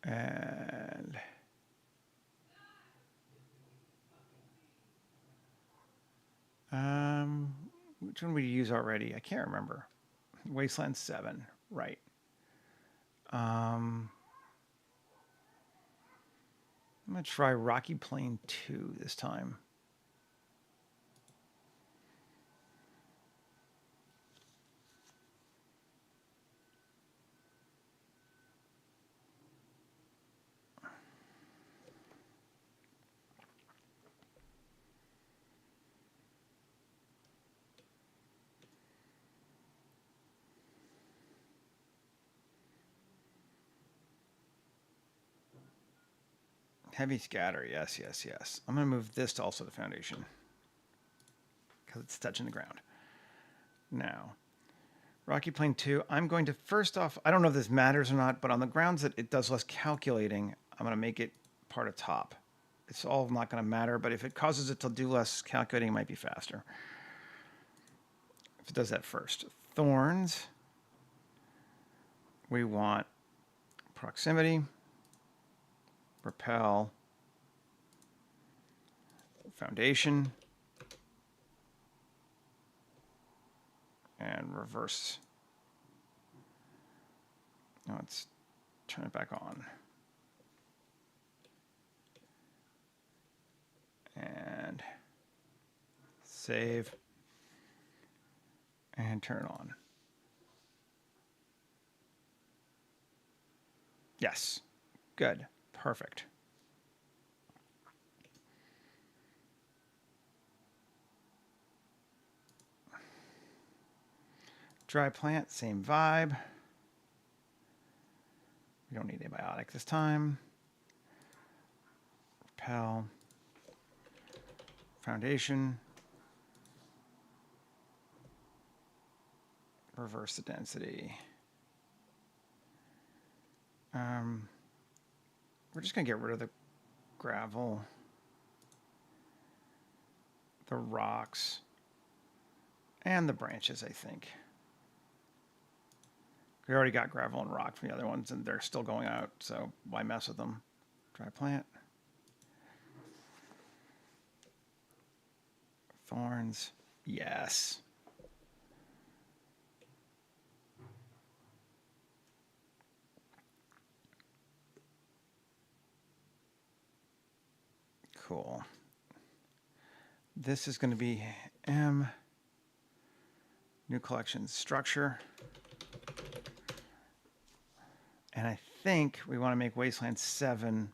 And which one we use already? I can't remember. Wasteland 7, right. I'm going to try Rocky Plain 2 this time. Heavy scatter, yes, yes, yes. I'm going to move this to also the foundation because it's touching the ground. Now, Rocky Plain 2, I'm going to first off, I don't know if this matters or not, but on the grounds that it does less calculating, I'm going to make it part of top. It's all not going to matter, but if it causes it to do less calculating, it might be faster. If it does that first. Thorns, we want proximity, repel, foundation, and reverse. Now let's turn it back on. And save. And turn it on. Yes. Good. Perfect. Dry plant, same vibe. We don't need abiotic this time. Repel. Foundation. Reverse the density. We're just going to get rid of the gravel, the rocks, and the branches, I think. We already got gravel and rock from the other ones, and they're still going out, so why mess with them? Dry plant. Thorns. Yes. Cool. This is going to be M. New collection structure. And I think we want to make Wasteland 7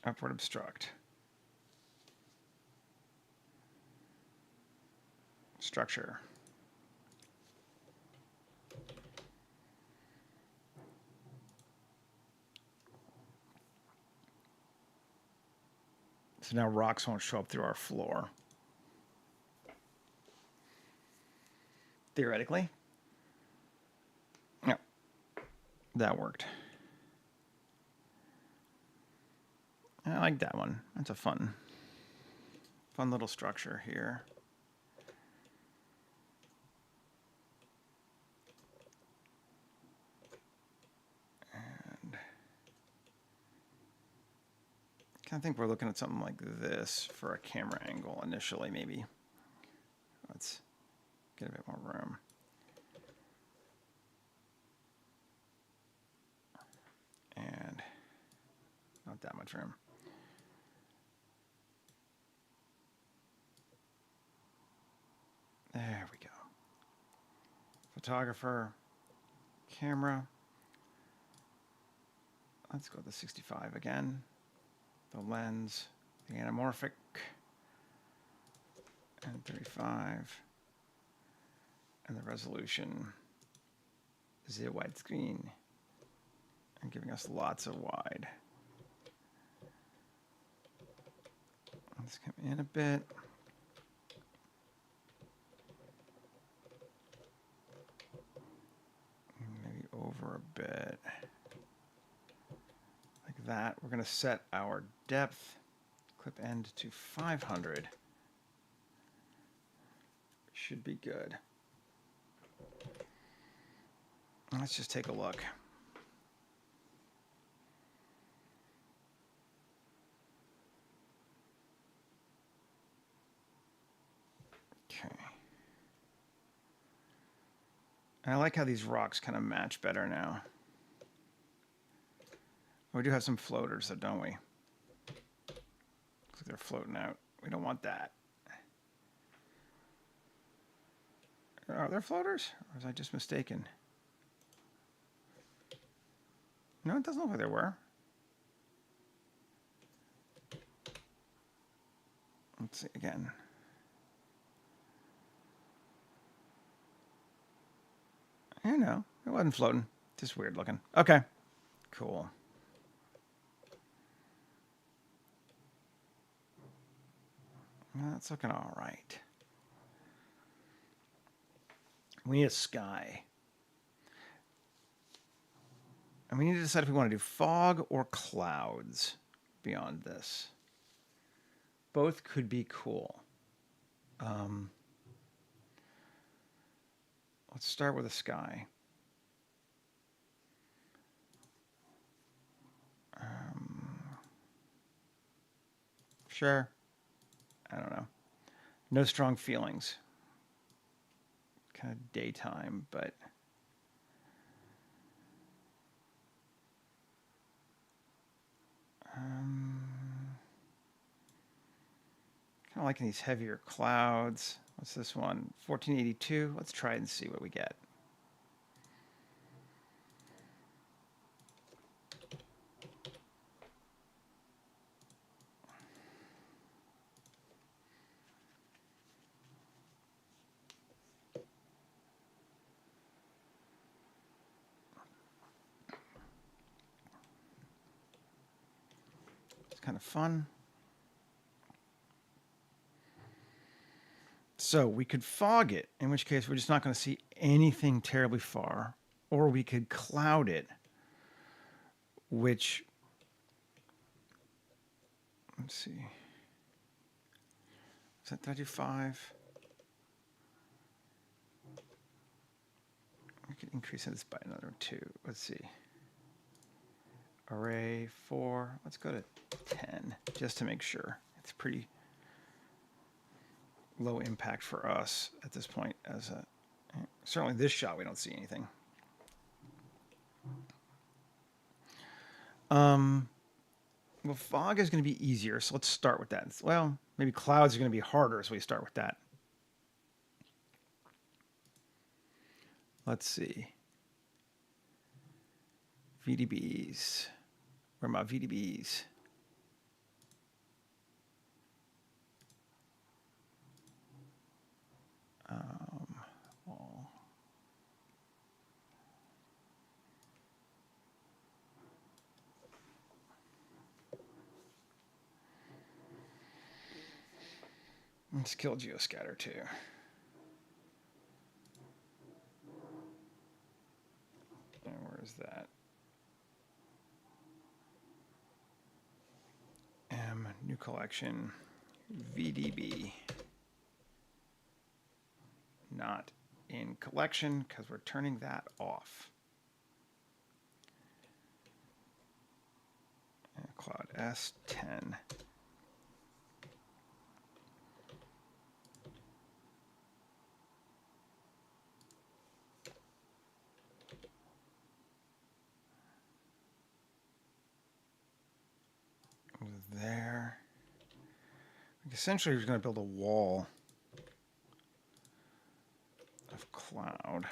upward obstruct. Structure. So now rocks won't show up through our floor. Theoretically. Yep. That worked. I like that one. That's a fun little structure here. And I think we're looking at something like this for a camera angle initially, maybe. Let's get a bit more room. And not that much room. There we go. Photographer, camera. Let's go to 65 again. The lens, the anamorphic, and 35. And the resolution is a widescreen and giving us lots of wide. Let's come in a bit. Maybe over a bit. Like that. We're going to set our depth, clip end to 500. Should be good. Let's just take a look. Okay. I like how these rocks kind of match better now. We do have some floaters though, don't we? Looks like they're floating out. We don't want that. Are there floaters? Or was I just mistaken? No, it doesn't look like there were. Let's see again. Yeah, no, it wasn't floating. Just weird looking. Okay, cool. That's looking all right. We need a sky. And we need to decide if we want to do fog or clouds beyond this. Both could be cool. Let's start with a sky. Sure. I don't know. No strong feelings. Kind of daytime, but kind of liking these heavier clouds. What's this one? 1482. Let's try it and see what we get. It's kind of fun. So we could fog it, in which case we're just not going to see anything terribly far, or we could cloud it, which, let's see, did I do 5? We could increase this by another 2. Let's see. Array 4. Let's go to 10 just to make sure. It's pretty low impact for us at this point. As a certainly this shot we don't see anything. Well, fog is going to be easier, so let's start with that. Well, maybe clouds are going to be harder, so we start with that. Let's see. VDBs. Where are my VDBs? All. Let's kill geoscatter too. And where is that? New collection, VDB. Not in collection because we're turning that off. And Cloud S10. There. Essentially, we're going to build a wall of cloud.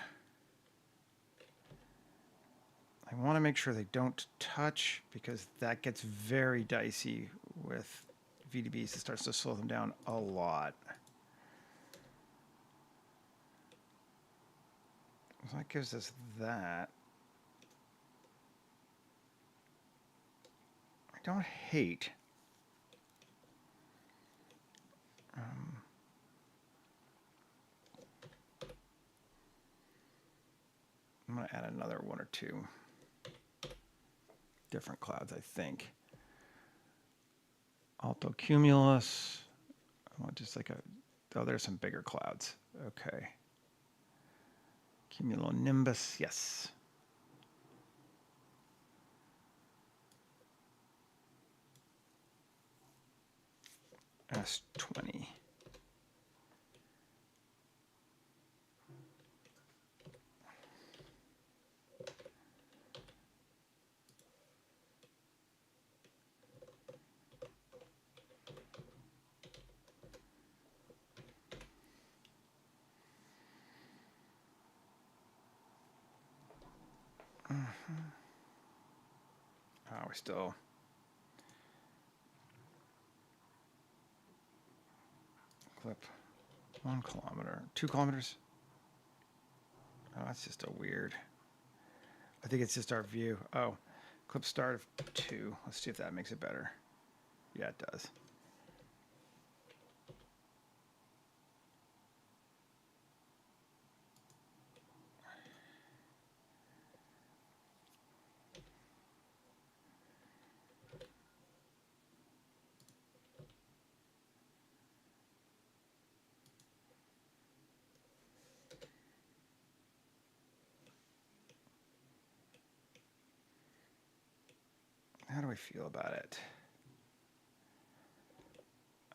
I want to make sure they don't touch because that gets very dicey with VDBs. It starts to slow them down a lot. So that gives us that. I don't hate. I'm going to add another one or two different clouds, I think. Altocumulus. I want just like a, oh, there's some bigger clouds. Okay. Cumulonimbus, yes. S20. Oh, we still. Clip 1 kilometer, 2 kilometers. Oh, that's just a weird. I think it's just our view. Oh, clip start of 2. Let's see if that makes it better. Yeah, it does. How do we feel about it?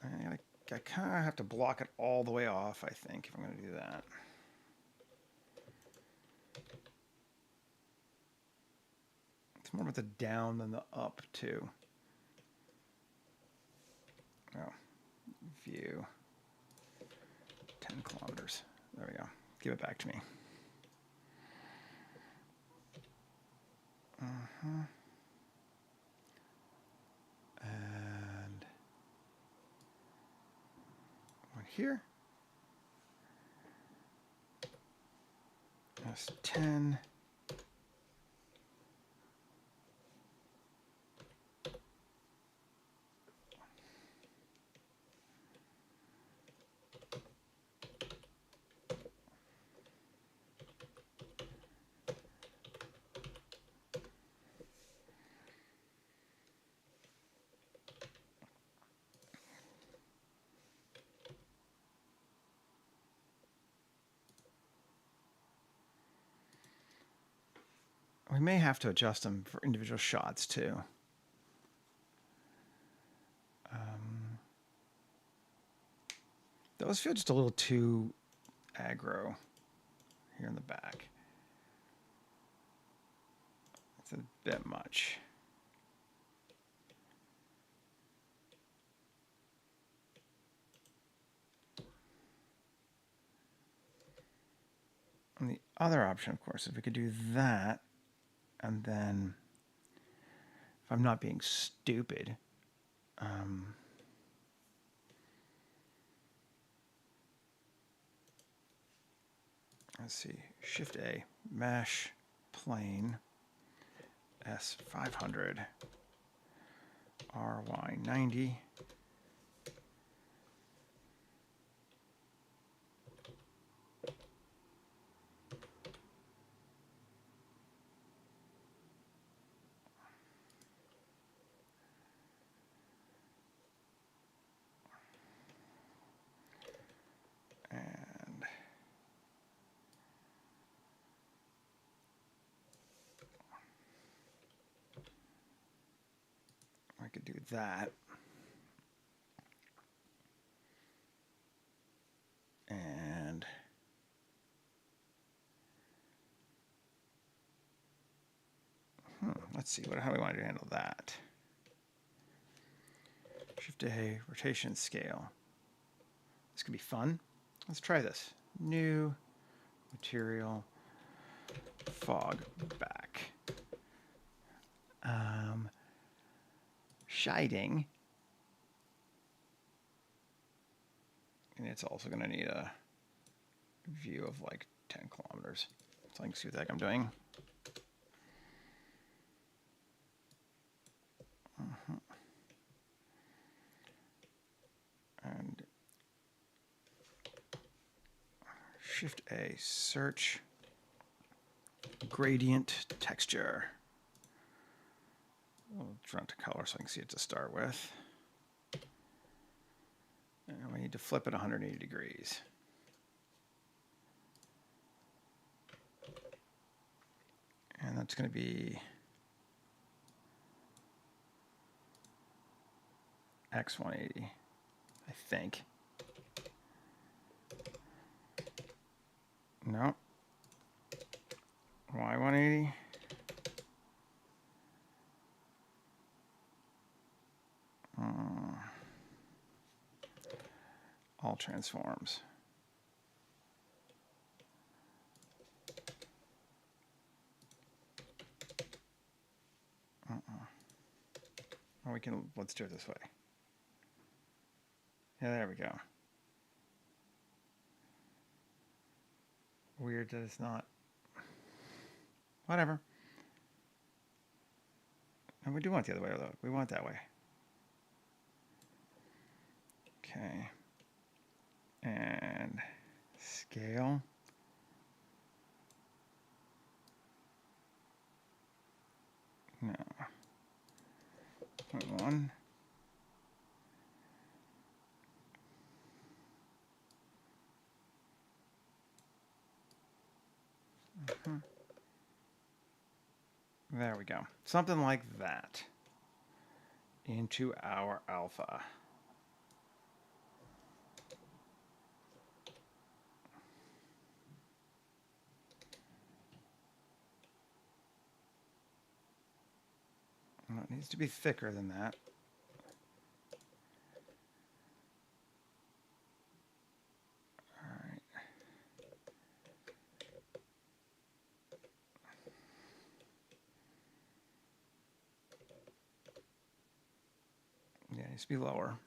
I kind of have to block it all the way off, I think, if I'm going to do that. It's more about the down than the up, too. Oh, view. 10 kilometers. There we go. Give it back to me. And one here. That's 10. We may have to adjust them for individual shots too. Those feel just a little too aggro here in the back. It's a bit much. And the other option, of course, if we could do that, and then, if I'm not being stupid, let's see, Shift A, mesh, plane, S500, RY90. And I could do that. And let's see, how do we want to handle that? Shift A, rotation scale. This could be fun. Let's try this. New material, fog back. Shading. And it's also going to need a view of like 10 kilometers. So I can see what the heck I'm doing. And Shift A, search, gradient texture. We'll turn it to color so I can see it to start with. And we need to flip it 180 degrees. And that's going to be X180, I think. No. Y180. All transforms. Well, let's do it this way. Yeah, there we go. Weird that it's not. Whatever. And we do want the other way, though. We want that way. Okay. And scale. No. 0.1. There we go. Something like that into our alpha. Well, it needs to be thicker than that. All right. Yeah, it needs to be lower.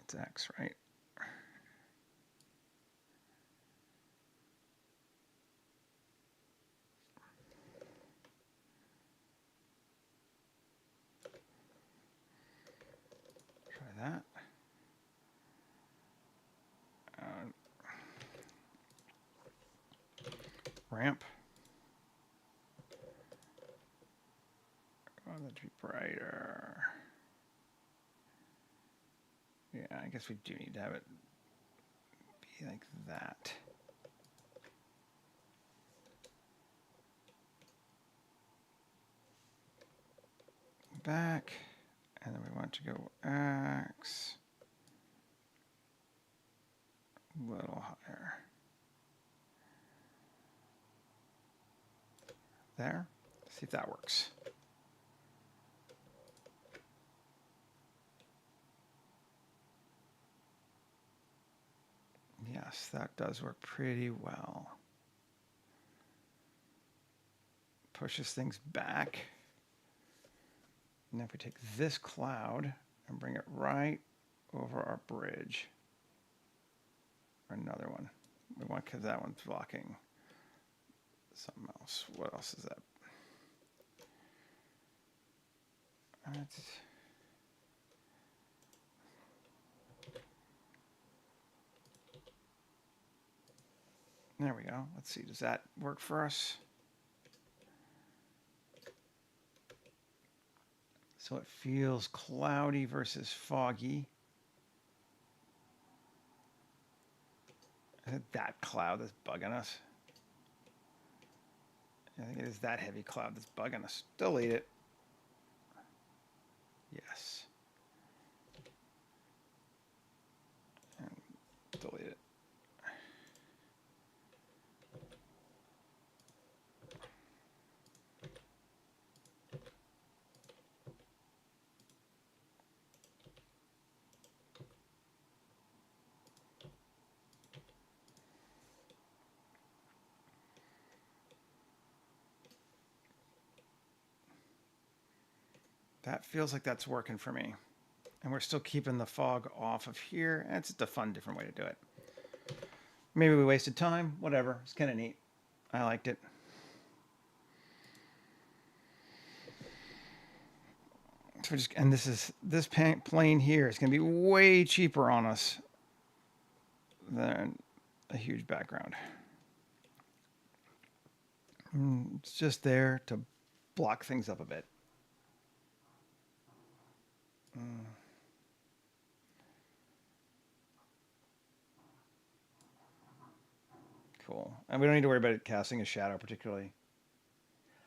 It's X, right? Try that. Ramp. I want that to be brighter. Yeah, I guess we do need to have it be like that. Back, and then we want to go X, a little higher. There. See if that works. Yes, that does work pretty well. Pushes things back. And if we take this cloud and bring it right over our bridge, or another one, we want, because that one's blocking something else. What else is that? There we go. Let's see, does that work for us? So it feels cloudy versus foggy. Is it that cloud that's bugging us? I think it is that heavy cloud that's bugging us. Delete it. Yes. And delete it. That feels like that's working for me. And we're still keeping the fog off of here. It's just a fun, different way to do it. Maybe we wasted time. Whatever. It's kind of neat. I liked it. So just, and this plane here is going to be way cheaper on us than a huge background. It's just there to block things up a bit. Cool. And we don't need to worry about it casting a shadow particularly.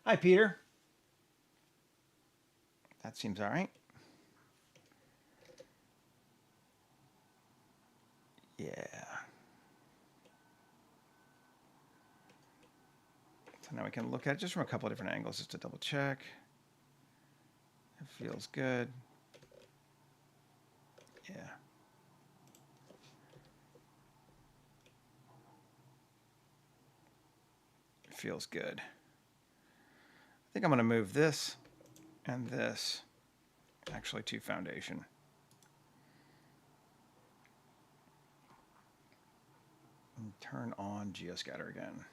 Hi, Peter. That seems all right. Yeah. So now we can look at it just from a couple of different angles just to double check. It feels good. Yeah. It feels good. I think I'm going to move this and this actually to foundation. And turn on geoscatter again.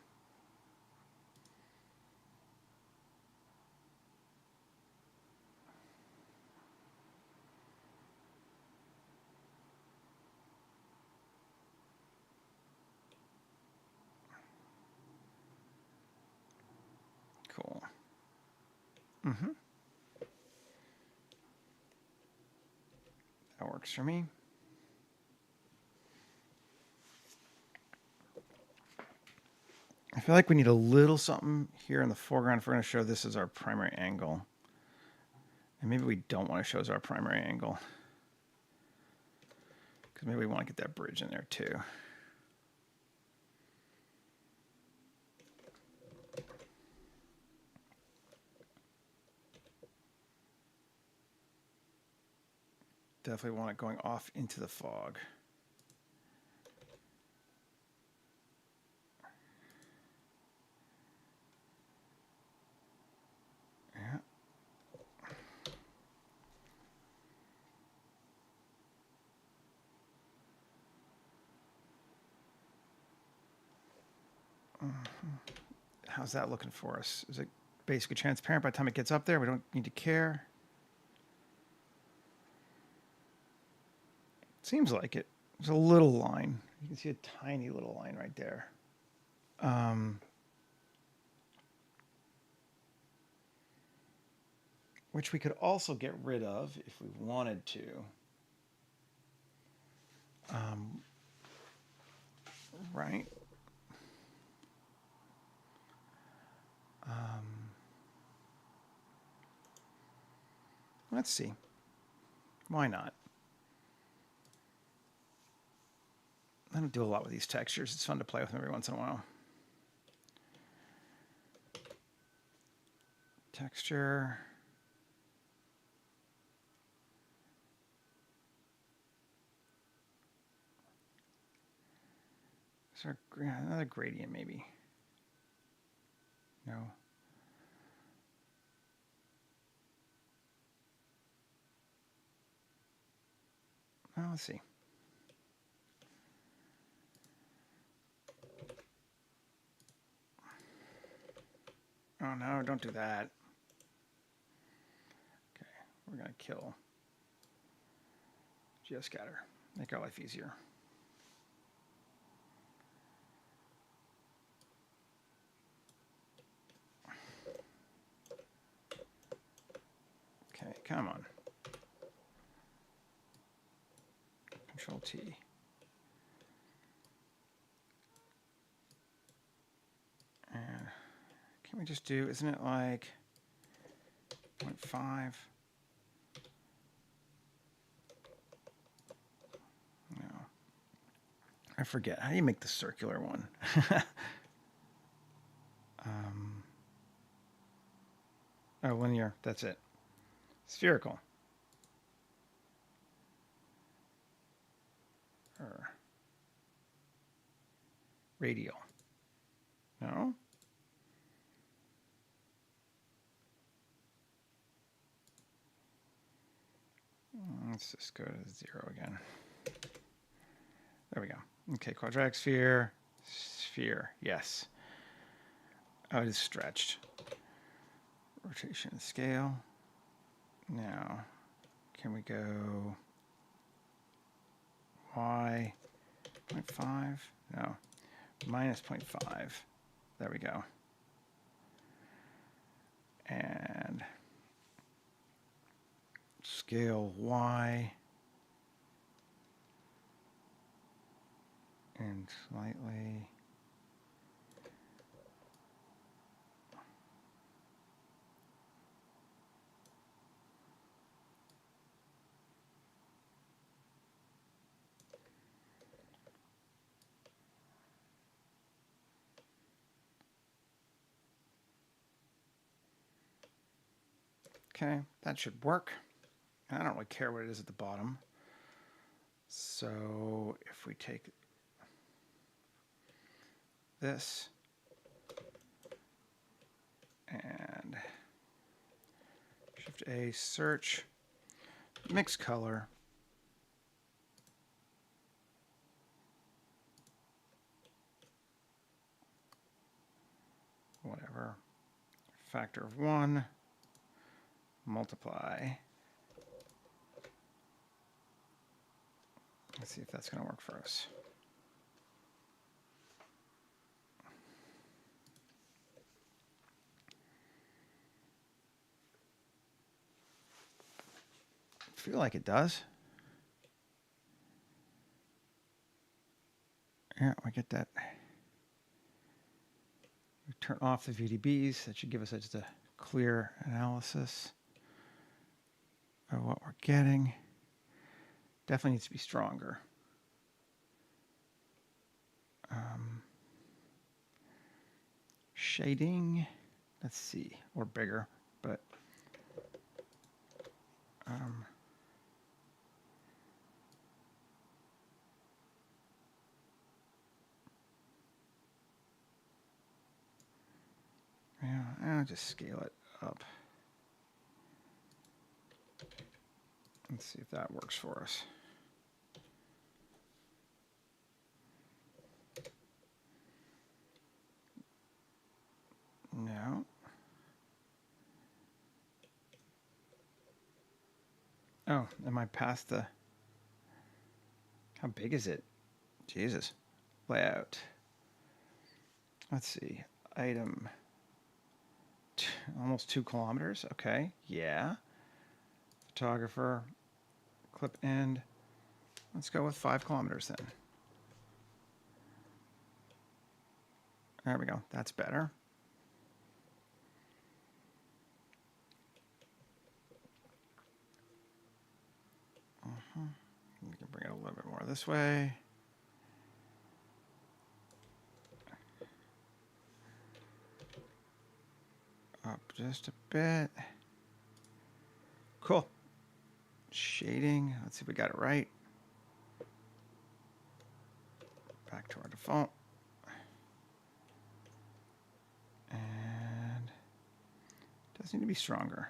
Cool. That works for me. I feel like we need a little something here in the foreground if we're going to show this as our primary angle. And maybe we don't want to show as our primary angle. Because maybe we want to get that bridge in there too. Definitely want it going off into the fog. Yeah. How's that looking for us? Is it basically transparent by the time it gets up there? We don't need to care. Seems like it. There's a little line. You can see a tiny little line right there. Which we could also get rid of if we wanted to. Right. Let's see. Why not? I don't do a lot with these textures. It's fun to play with them every once in a while. Texture. Is there another gradient maybe? No. Well, let's see. Oh no, don't do that. Okay, we're gonna kill geoscatter. Make our life easier. Okay, come on. Control T. And can we just do, isn't it like 0.5? No. I forget. How do you make the circular one? Oh, linear. That's it. Spherical. Or radial. No? Let's just go to 0 again. There we go. Okay, quadratic sphere. Sphere. Yes. Oh, it is stretched. Rotation and scale. Now, can we go y 0.5? No, minus 0.5. There we go. And scale y and slightly. Okay, that should work. I don't really care what it is at the bottom. So if we take this and Shift A, search, mix color, whatever, factor of 1, multiply. Let's see if that's going to work for us. I feel like it does. Yeah, we get that. We turn off the VDBs. That should give us just a clear analysis of what we're getting. Definitely needs to be stronger. Shading, let's see, or bigger, but yeah, I'll just scale it up. Let's see if that works for us. No. Oh, am I past the... How big is it? Jesus. Layout. Let's see. Item. Almost 2 kilometers. Okay. Yeah. Photographer. Clip end. Let's go with 5 kilometers then. There we go. That's better. We can bring it a little bit more this way. Up just a bit. Cool. Shading. Let's see if we got it right. Back to our default. Does need to be stronger.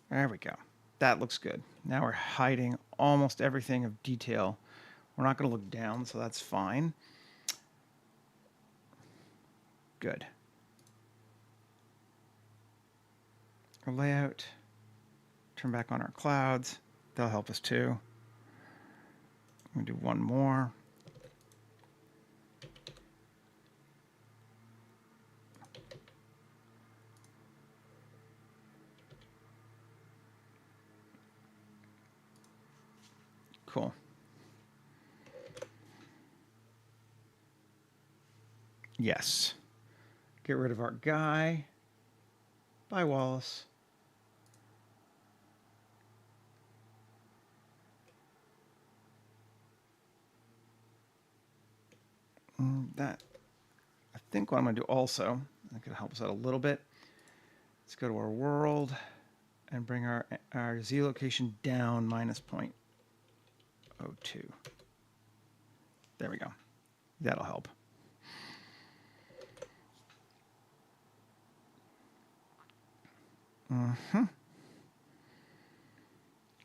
There we go. That looks good. Now we're hiding almost everything of detail. We're not going to look down, so that's fine. Good. Our layout. Turn back on our clouds. They'll help us too. I'm going to do one more. Cool. Yes. Get rid of our guy. Bye, Wallace. That, I think what I'm going to do also, that could help us out a little bit. Let's go to our world and bring our Z location down minus 0.02. There we go. That'll help.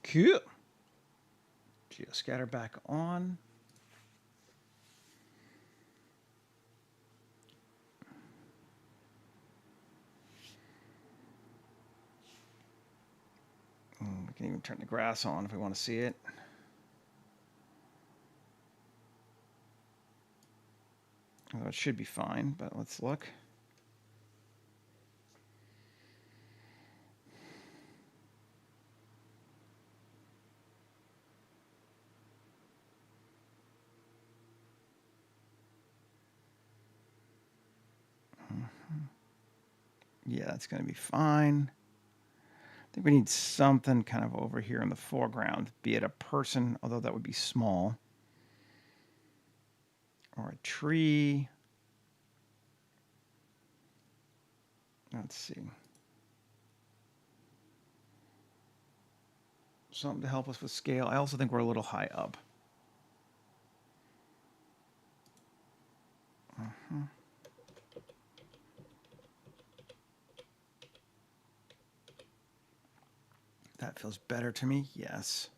Cool. Geoscatter back on. We can even turn the grass on if we want to see it. Although it should be fine, but let's look. Yeah, that's going to be fine. I think we need something kind of over here in the foreground, be it a person, although that would be small, or a tree. Let's see. Something to help us with scale. I also think we're a little high up. That feels better to me, yes.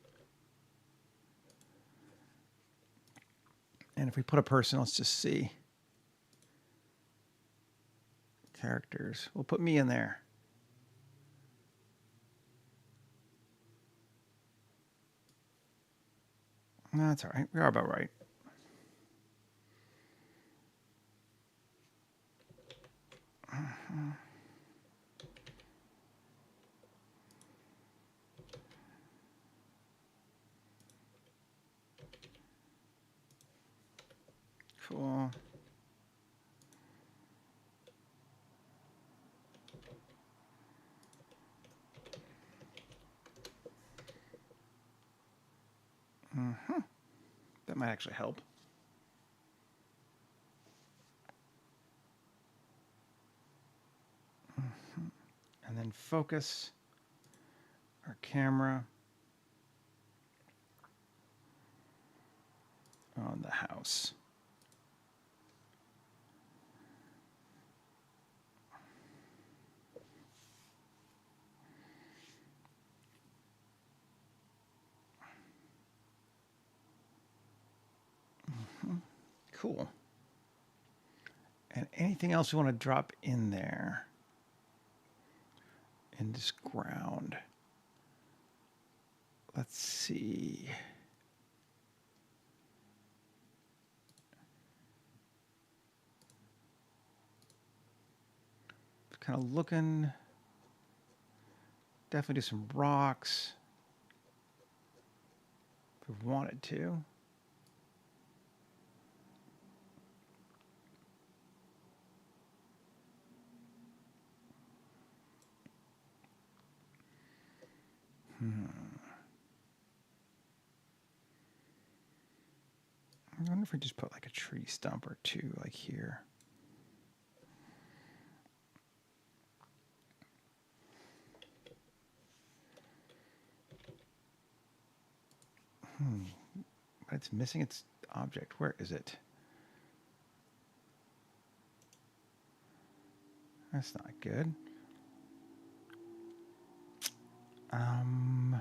And if we put a person, let's just see. Characters. We'll put me in there. No, that's all right. We are about right. Cool. That might actually help. And then focus our camera on the house. Cool. And anything else we want to drop in there? In this ground. Let's see. Kind of looking. Definitely do some rocks. If we wanted to. I wonder if we just put like a tree stump or two, like here. But it's missing its object. Where is it? That's not good. Yeah.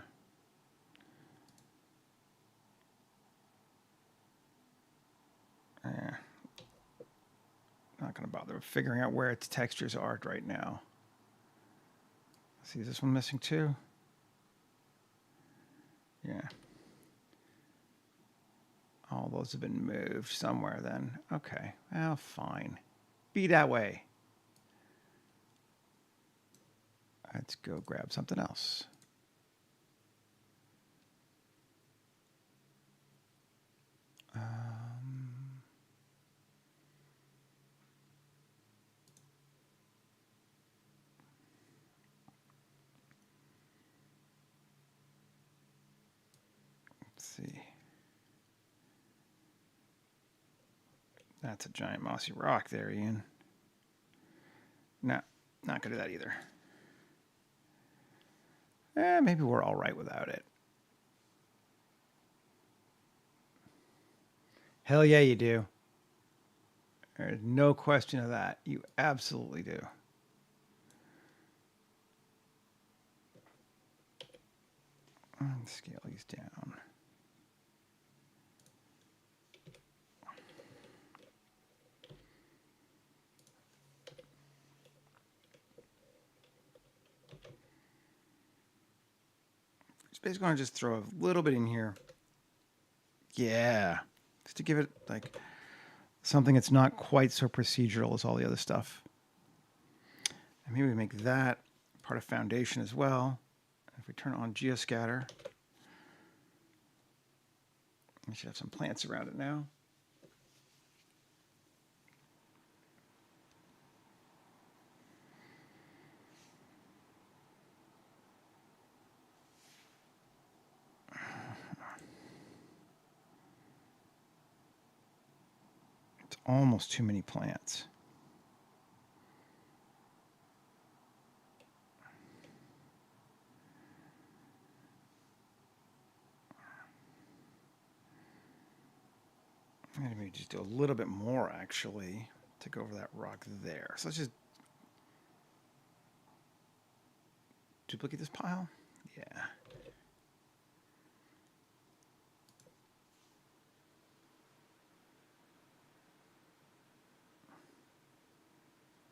Not going to bother figuring out where its textures are right now. See, is this one missing too? Yeah. All those have been moved somewhere then. Okay. Well, fine. Be that way. Let's go grab something else. Let's see. That's a giant mossy rock there, Ian. No, not going to do that either. Maybe we're all right without it. Hell yeah, you do. There's no question of that. You absolutely do. Scale these down. Just basically going to just throw a little bit in here. Yeah. Just to give it like something that's not quite so procedural as all the other stuff. And maybe we make that part of foundation as well. If we turn on geoscatter, we should have some plants around it now. It's almost too many plants. Maybe just do a little bit more, actually, to go over that rock there. So let's just duplicate this pile. Yeah.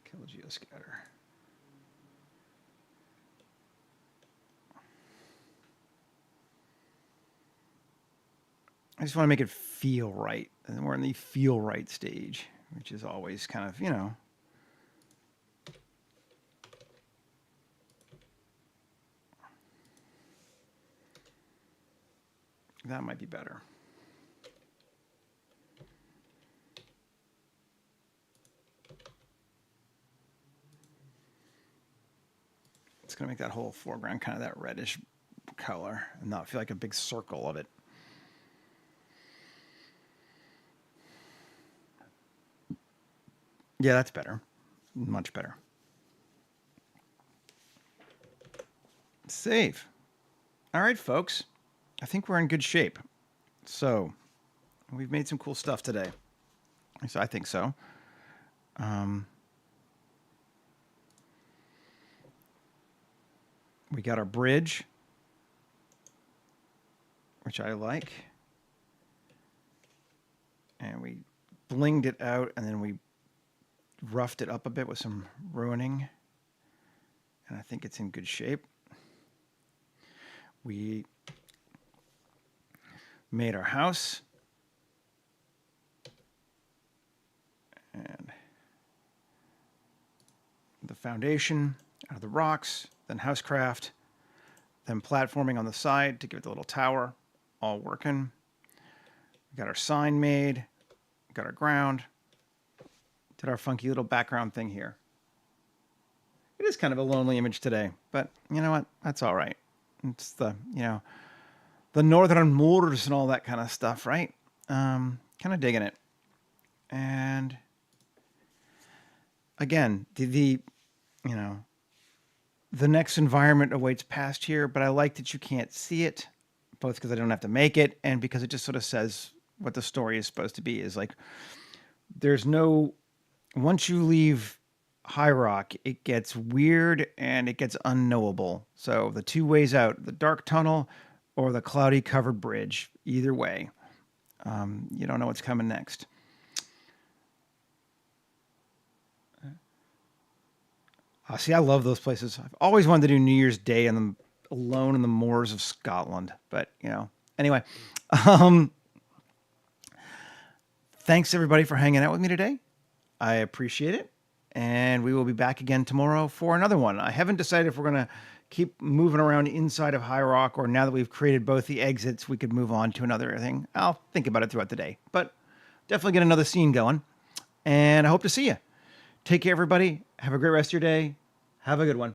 Kill the geoscatter. I just want to make it feel right. And we're in the feel right stage, which is always kind of, that might be better. It's going to make that whole foreground kind of that reddish color and not feel like a big circle of it. Yeah, that's better. Much better. Save. All right, folks. I think we're in good shape. So, we've made some cool stuff today. At least I think so. We got our bridge, which I like. And we blinged it out, and then we roughed it up a bit with some ruining. And I think it's in good shape. We made our house. And the foundation out of the rocks, then housecraft, then platforming on the side to give it the little tower, all working. We got our sign made, got our ground, did our funky little background thing here. It is kind of a lonely image today, but you know what? That's all right. It's the, the northern moors and all that kind of stuff, right? Kind of digging it. And again, the next environment awaits past here, but I like that you can't see it, both because I don't have to make it and because it just sort of says what the story is supposed to be. Is like, there's no, once you leave High Rock, it gets weird and it gets unknowable. So the two ways out, the dark tunnel or the cloudy covered bridge, either way, you don't know what's coming next. See, I love those places. I've always wanted to do New Year's Day alone in the moors of Scotland. But, anyway, um, thanks everybody for hanging out with me today. I appreciate it. And we will be back again tomorrow for another one. I haven't decided if we're going to keep moving around inside of High Rock, or now that we've created both the exits, we could move on to another thing. I'll think about it throughout the day, but definitely get another scene going. And I hope to see you. Take care, everybody. Have a great rest of your day. Have a good one.